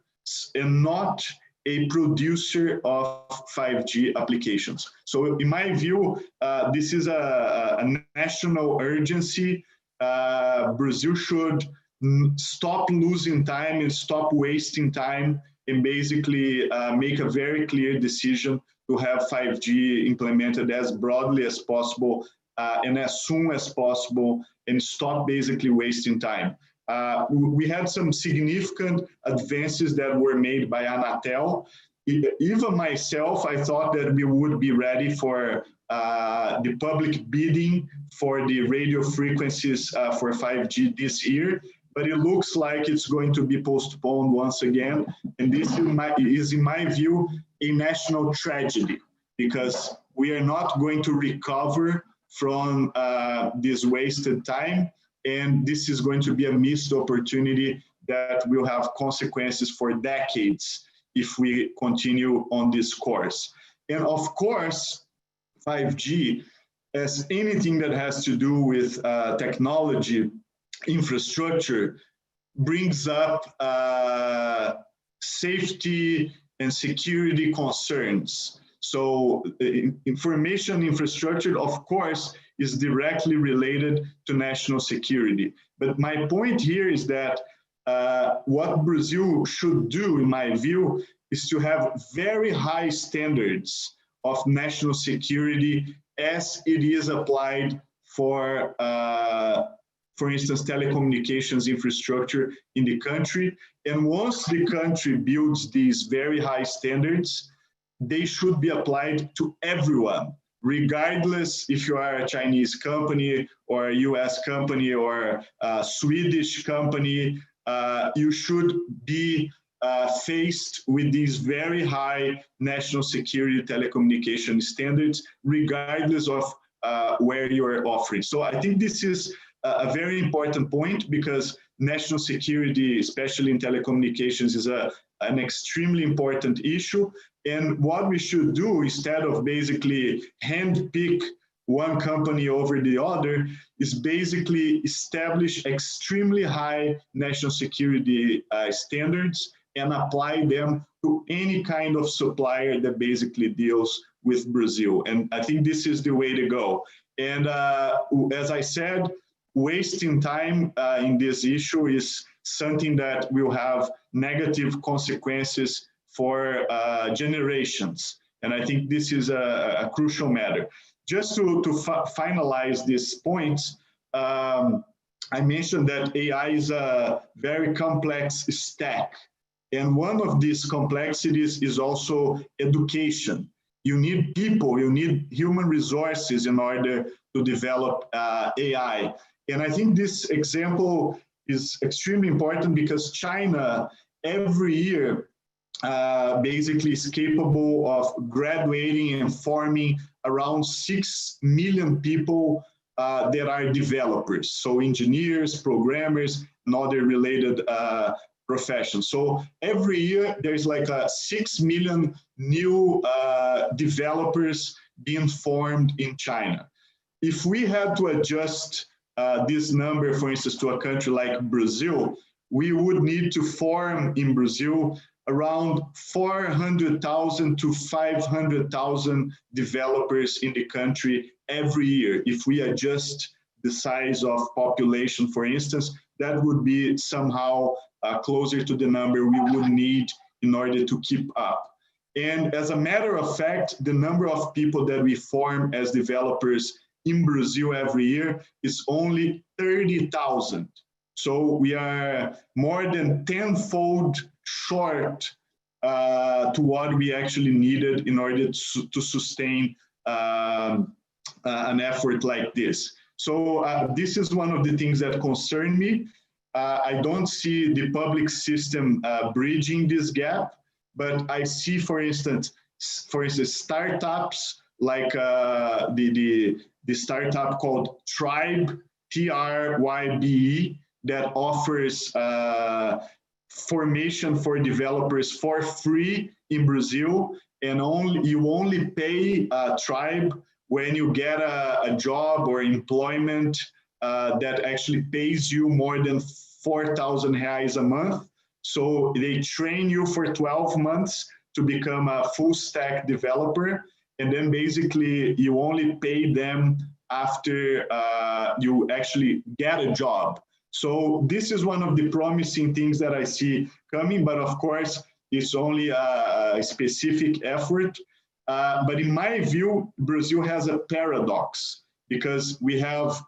[SPEAKER 3] and not a producer of 5G applications. So in my view, this is a national urgency. Brazil should stop losing time and stop wasting time, and basically make a very clear decision to have 5G implemented as broadly as possible and as soon as possible, and stop basically wasting time. We had some significant advances that were made by Anatel even myself, I thought that we would be ready for the public bidding for the radio frequencies for 5G this year, but it looks like it's going to be postponed once again. And this is in my view, a national tragedy, because we are not going to recover from this wasted time. And this is going to be a missed opportunity that will have consequences for decades if we continue on this course. And of course, 5G, as anything that has to do with technology, infrastructure, brings up safety and security concerns. So information infrastructure, of course, is directly related to national security. But my point here is that what Brazil should do, in my view, is to have very high standards of national security as it is applied for instance, telecommunications infrastructure in the country. And once the country builds these very high standards, they should be applied to everyone, regardless if you are a Chinese company or a US company or a Swedish company. You should be faced with these very high national security telecommunication standards, regardless of where you are offering. So I think this is a very important point, because national security, especially in telecommunications, is an extremely important issue. And what we should do, instead of basically handpick one company over the other, is basically establish extremely high national security standards and apply them to any kind of supplier that basically deals with Brazil. And I think this is the way to go. And as I said, wasting time in this issue is something that will have negative consequences for generations. And I think this is a crucial matter. Just to finalize this point, I mentioned that AI is a very complex stack. And one of these complexities is also education. You need people, you need human resources in order to develop AI. And I think this example is extremely important, because China every year basically is capable of graduating and forming around 6 million people that are developers. So engineers, programmers, and other related professions. So every year there's like 6 million new developers being formed in China. If we had to adjust this number, for instance, to a country like Brazil, we would need to form in Brazil around 400,000 to 500,000 developers in the country every year. If we adjust the size of population, for instance, that would be somehow closer to the number we would need in order to keep up. And as a matter of fact, the number of people that we form as developers in Brazil every year is only 30,000. So we are more than tenfold short to what we actually needed in order to sustain an effort like this. So this is one of the things that concern me. I don't see the public system bridging this gap, but I see, for instance, startups like the startup called Tribe, TRYBE, that offers formation for developers for free in Brazil, and you only pay Tribe when you get a job or employment that actually pays you more than 4,000 reais a month. So they train you for 12 months to become a full stack developer. And then basically you only pay them after you actually get a job. So this is one of the promising things that I see coming, but of course, it's only a specific effort. But in my view, Brazil has a paradox, because we have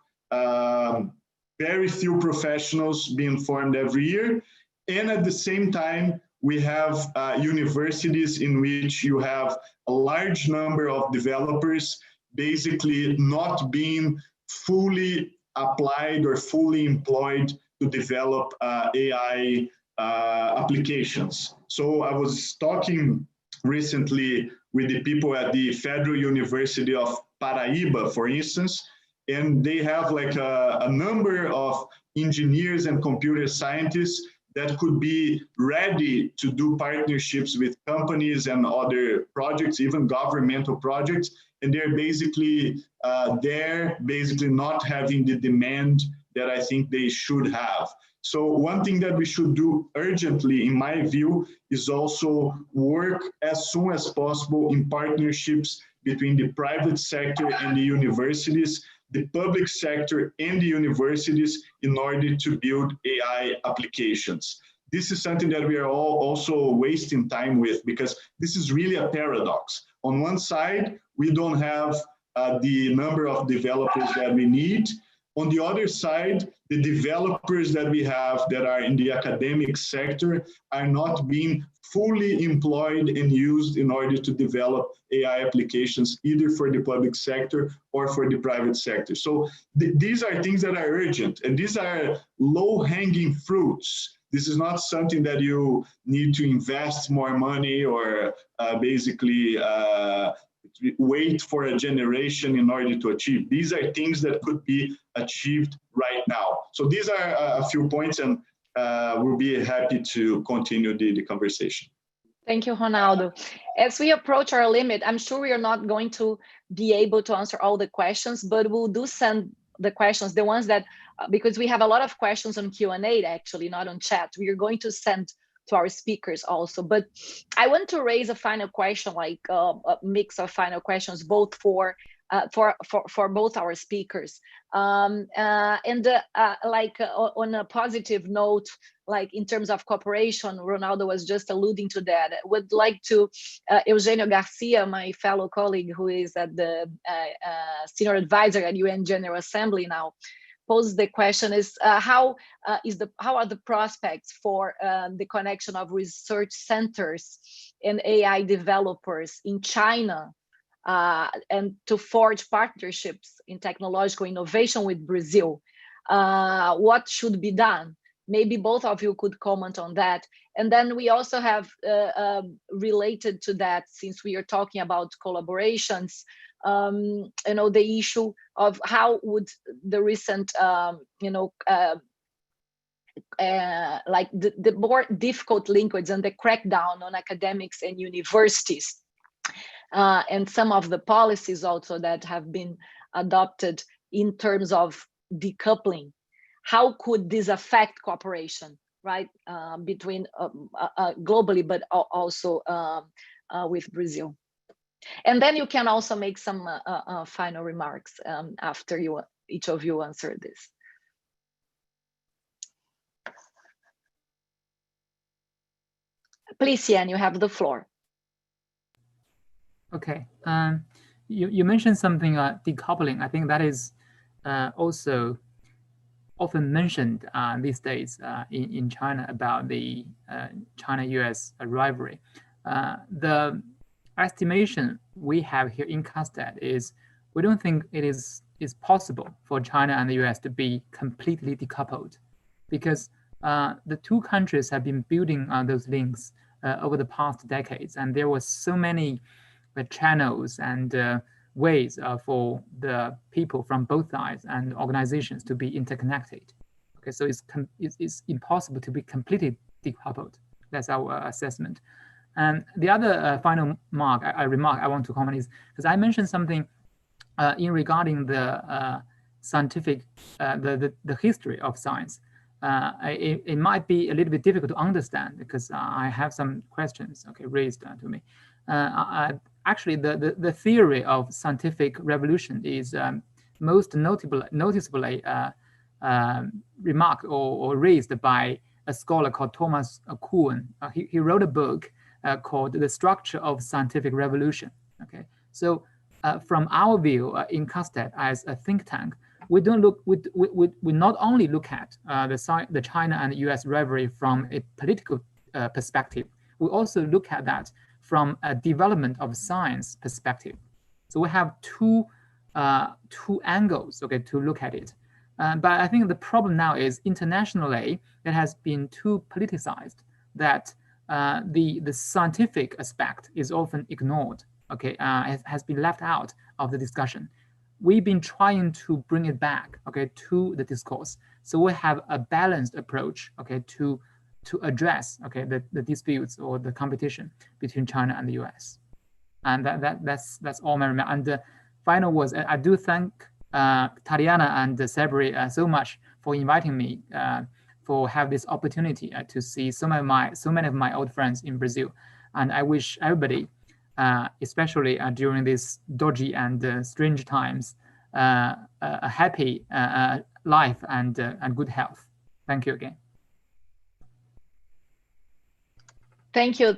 [SPEAKER 3] very few professionals being formed every year. And at the same time, we have universities in which you have a large number of developers basically not being fully applied or fully employed to develop AI applications. So I was talking recently with the people at the Federal University of Paraíba, for instance, and they have like a number of engineers and computer scientists that could be ready to do partnerships with companies and other projects, even governmental projects, and they're basically not having the demand that I think they should have. So one thing that we should do urgently, in my view, is also work as soon as possible in partnerships between the private sector and the universities, the public sector and the universities, in order to build AI applications. This is something that we are all also wasting time with, because this is really a paradox. On one side, we don't have the number of developers that we need. On the other side, the developers that we have that are in the academic sector are not being fully employed and used in order to develop AI applications, either for the public sector or for the private sector. So these are things that are urgent, and these are low-hanging fruits. This is not something that you need to invest more money or basically wait for a generation in order to achieve. These are things that could be achieved right now. So these are a few points, and we'll be happy to continue the conversation.
[SPEAKER 1] Thank you, Ronaldo. As we approach our limit, I'm sure we are not going to be able to answer all the questions, but we'll do send the questions, the ones that, because we have a lot of questions on Q&A actually, not on chat. We are going to send to our speakers also. But I want to raise a final question, like a mix of final questions, both for both our speakers. Like on a positive note, like in terms of cooperation, Ronaldo was just alluding to that. I would like to, Eugenio Garcia, my fellow colleague who is at the senior advisor at UN General Assembly now, posed the question is how are the prospects for the connection of research centers and AI developers in China and to forge partnerships in technological innovation with Brazil? What should be done? Maybe both of you could comment on that. And then we also have related to that, since we are talking about collaborations, the issue of how would the recent, like the more difficult linkage and the crackdown on academics and universities, and some of the policies also that have been adopted in terms of decoupling, how could this affect cooperation, right, between globally, but also with Brazil? And then you can also make some final remarks after each of you answer this. Please, Yan, you have the floor.
[SPEAKER 2] Okay. You mentioned something decoupling. I think that is also often mentioned these days in China about the China-US rivalry. The estimation we have here in CASTED is we don't think it is possible for China and the US to be completely decoupled, because the two countries have been building those links over the past decades, and there were so many channels and ways for the people from both sides and organizations to be interconnected. Okay, so it's impossible to be completely decoupled. That's our assessment. And the other final remark I want to comment is, because I mentioned something in regarding the scientific, the history of science. It might be a little bit difficult to understand, because I have some questions raised to me. Actually, the theory of scientific revolution is most noticeably remarked or raised by a scholar called Thomas Kuhn. He wrote a book called The Structure of Scientific Revolution. Okay, so from our view in CASTED as a think tank, we don't look. We not only look at the China and US rivalry from a political perspective. We also look at that from a development of science perspective. So we have two angles, okay, to look at it. But I think the problem now is internationally it has been too politicized that the scientific aspect is often ignored, okay, has been left out of the discussion. We've been trying to bring it back, okay, to the discourse. So we have a balanced approach, okay, to address, okay, the disputes or the competition between China and the US. And that's all my remarks. And the final words, I do thank Tatiana and CEBRI so much for inviting me for have this opportunity to see so many of my old friends in Brazil. And I wish everybody, especially during these dodgy and strange times, a happy life and good health. Thank you again.
[SPEAKER 1] Thank you,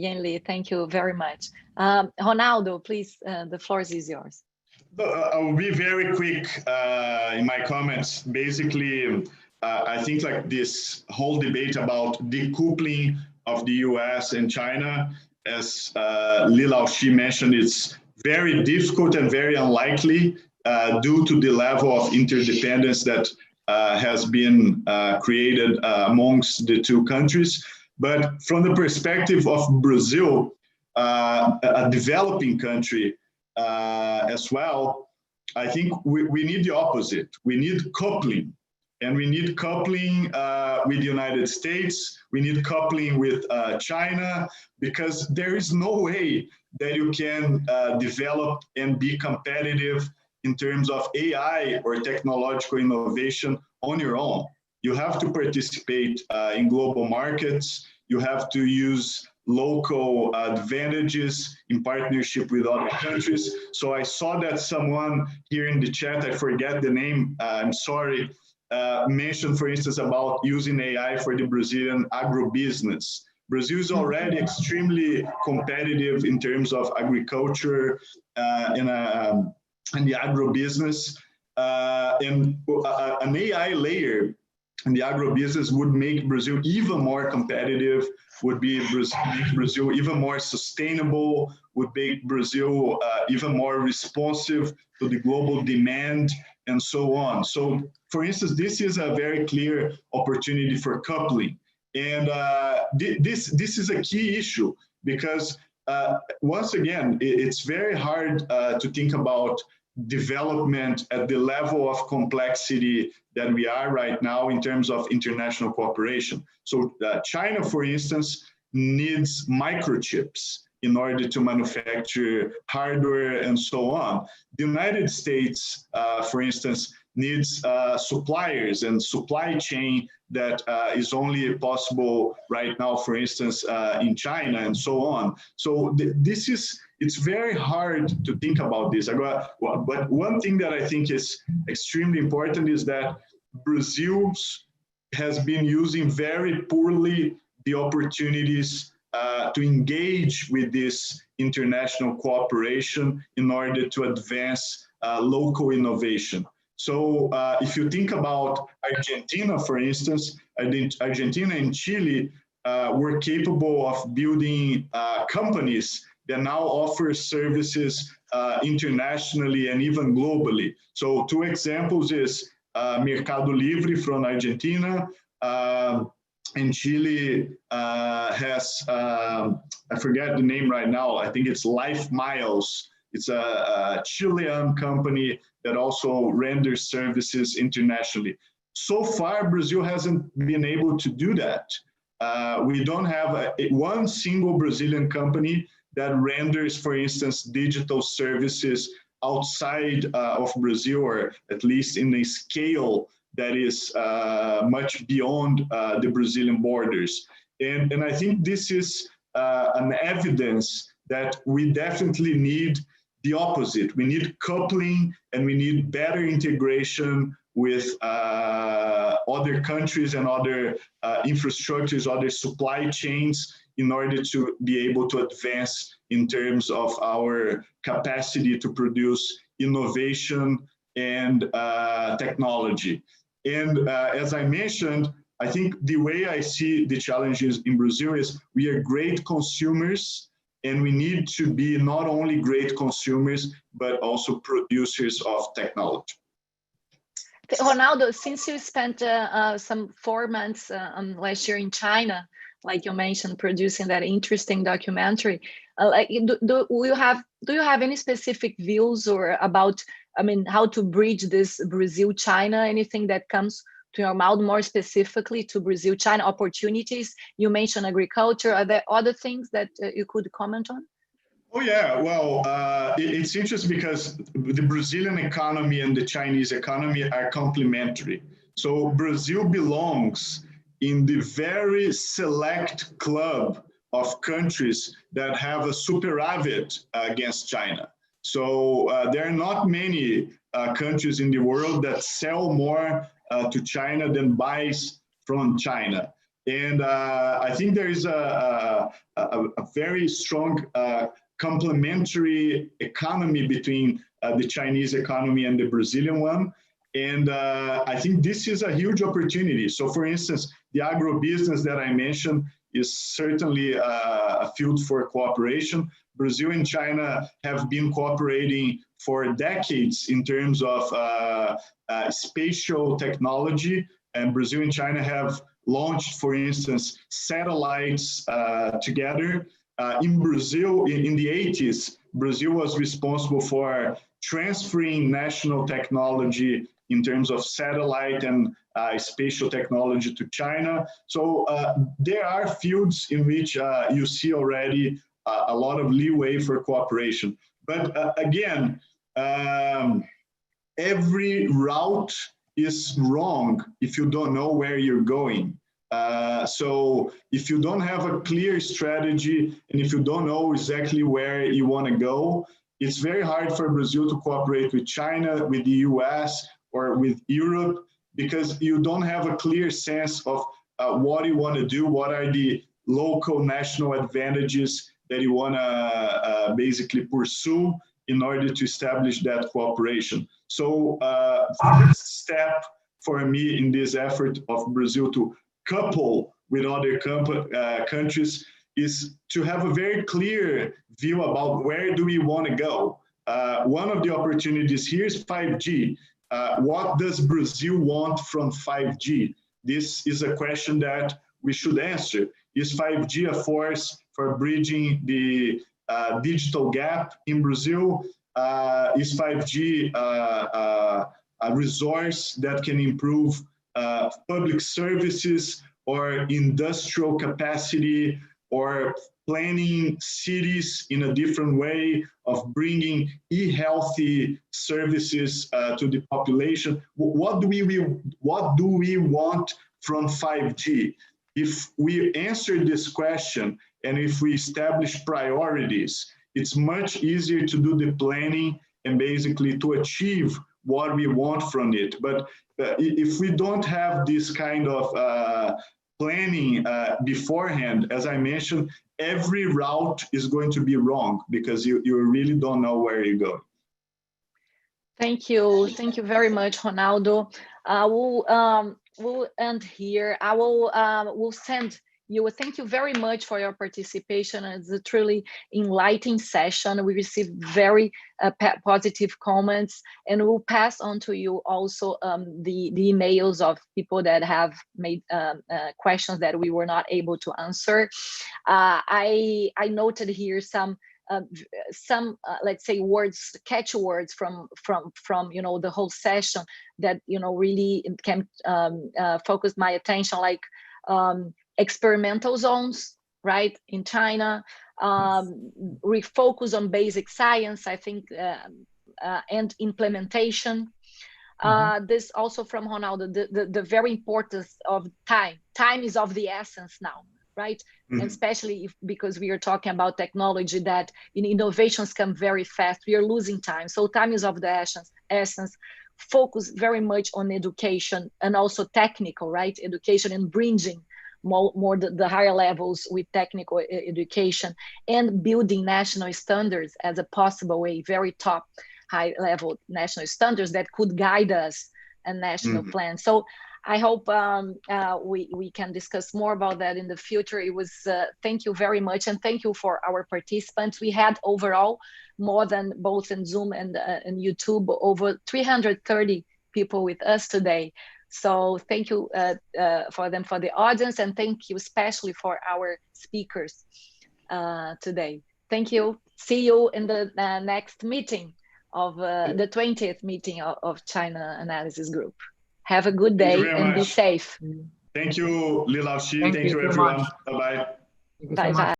[SPEAKER 1] Yanli. Thank you very much. Ronaldo, please, the floor is yours.
[SPEAKER 3] I'll be very quick in my comments. Basically, I think like this whole debate about decoupling of the US and China, as Li Laoxi mentioned, it's very difficult and very unlikely due to the level of interdependence that has been created amongst the two countries. But from the perspective of Brazil, a developing country as well, I think we need the opposite. We need coupling. And we need coupling with the United States. We need coupling with China, because there is no way that you can develop and be competitive in terms of AI or technological innovation on your own. You have to participate in global markets. You have to use local advantages in partnership with other countries. So I saw that someone here in the chat, I forget the name, I'm sorry, mentioned, for instance, about using AI for the Brazilian agribusiness. Brazil is already extremely competitive in terms of agriculture and the agribusiness. And an AI layer in the agribusiness would make Brazil even more competitive, would make Brazil even more sustainable, would make Brazil even more responsive to the global demand, and so on. So, for instance, this is a very clear opportunity for coupling. And this is a key issue, because once again, it's very hard to think about development at the level of complexity that we are right now in terms of international cooperation. So China, for instance, needs microchips in order to manufacture hardware and so on. The United States, for instance, needs suppliers and supply chain that is only possible right now, for instance, in China and so on. So it's very hard to think about this. But one thing that I think is extremely important is that Brazil has been using very poorly the opportunities to engage with this international cooperation in order to advance local innovation. So if you think about Argentina, for instance, Argentina and Chile were capable of building companies that now offer services internationally and even globally. So two examples is Mercado Livre from Argentina, and Chile has, I forget the name right now, I think it's Life Miles. It's a Chilean company that also renders services internationally. So far, Brazil hasn't been able to do that. We don't have one single Brazilian company that renders, for instance, digital services outside of Brazil, or at least in a scale that is much beyond the Brazilian borders. And I think this is an evidence that we definitely need the opposite. We need coupling, and we need better integration with other countries and other infrastructures, other supply chains, in order to be able to advance in terms of our capacity to produce innovation and technology. And as I mentioned, I think the way I see the challenges in Brazil is we are great consumers, and we need to be not only great consumers, but also producers of technology.
[SPEAKER 1] Ronaldo, since you spent some 4 months last year in China, like you mentioned, producing that interesting documentary, like do you have any specific views or about, I mean, how to bridge this Brazil-China? Anything that comes to your mind more specifically to Brazil-China opportunities? You mentioned agriculture. Are there other things that you could comment on?
[SPEAKER 3] Oh yeah, well, it's interesting because the Brazilian economy and the Chinese economy are complementary. So Brazil belongs in the very select club of countries that have a superávit against China. So there are not many countries in the world that sell more to China than buys from China. And I think there is a very strong complementary economy between the Chinese economy and the Brazilian one. And I think this is a huge opportunity. So for instance, the agribusiness that I mentioned is certainly a field for cooperation. Brazil and China have been cooperating for decades in terms of spatial technology, and Brazil and China have launched, for instance, satellites together. In Brazil, in the 80s, Brazil was responsible for transferring national technology in terms of satellite and spatial technology to China. So there are fields in which you see already a lot of leeway for cooperation. But again, every route is wrong if you don't know where you're going. So if you don't have a clear strategy and if you don't know exactly where you want to go, it's very hard for Brazil to cooperate with China, with the US, or with Europe, because you don't have a clear sense of what you want to do, what are the local national advantages that you want to basically pursue in order to establish that cooperation. So first step for me in this effort of Brazil to couple with other countries is to have a very clear view about where do we want to go. One of the opportunities here is 5G. What does Brazil want from 5G? This is a question that we should answer. Is 5G a force for bridging the digital gap in Brazil? Is 5G a resource that can improve public services or industrial capacity or planning cities in a different way of bringing e-healthy services to the population? What do we want from 5G? If we answer this question and if we establish priorities, it's much easier to do the planning and basically to achieve what we want from it. But if we don't have this kind of planning beforehand, as I mentioned, every route is going to be wrong because you really don't know where you're going.
[SPEAKER 1] Thank you very much, Ronaldo. We'll end here. I will send you. Thank you very much for your participation. It's a truly enlightening session. We received very positive comments, and we'll pass on to you also the emails of people that have made questions that we were not able to answer. I noted here some let's say catch words from the whole session that really can focus my attention, like experimental zones, right, in China, refocus on basic science, I think, and implementation. This also from Ronaldo, the very importance of time. Time is of the essence now, right? And especially because we are talking about technology that innovations come very fast, we are losing time. So time is of the essence. Focus very much on education and also technical, right? Education and bridging more the higher levels with technical education and building national standards as a possible way, very top high level national standards that could guide us a national plan. So I hope we can discuss more about that in the future. It was, thank you very much. And thank you for our participants. We had overall more than both in Zoom and YouTube, over 330 people with us today. So thank you for them, for the audience, and thank you especially for our speakers today. Thank you. See you in the next meeting of the 20th meeting of China Analysis Group. Have a good day and be safe.
[SPEAKER 3] Thank you, Lilaushi. Thank you,
[SPEAKER 2] so
[SPEAKER 3] everyone.
[SPEAKER 2] much.
[SPEAKER 3] Bye-bye.
[SPEAKER 2] Thank you so much.
[SPEAKER 1] Bye-bye.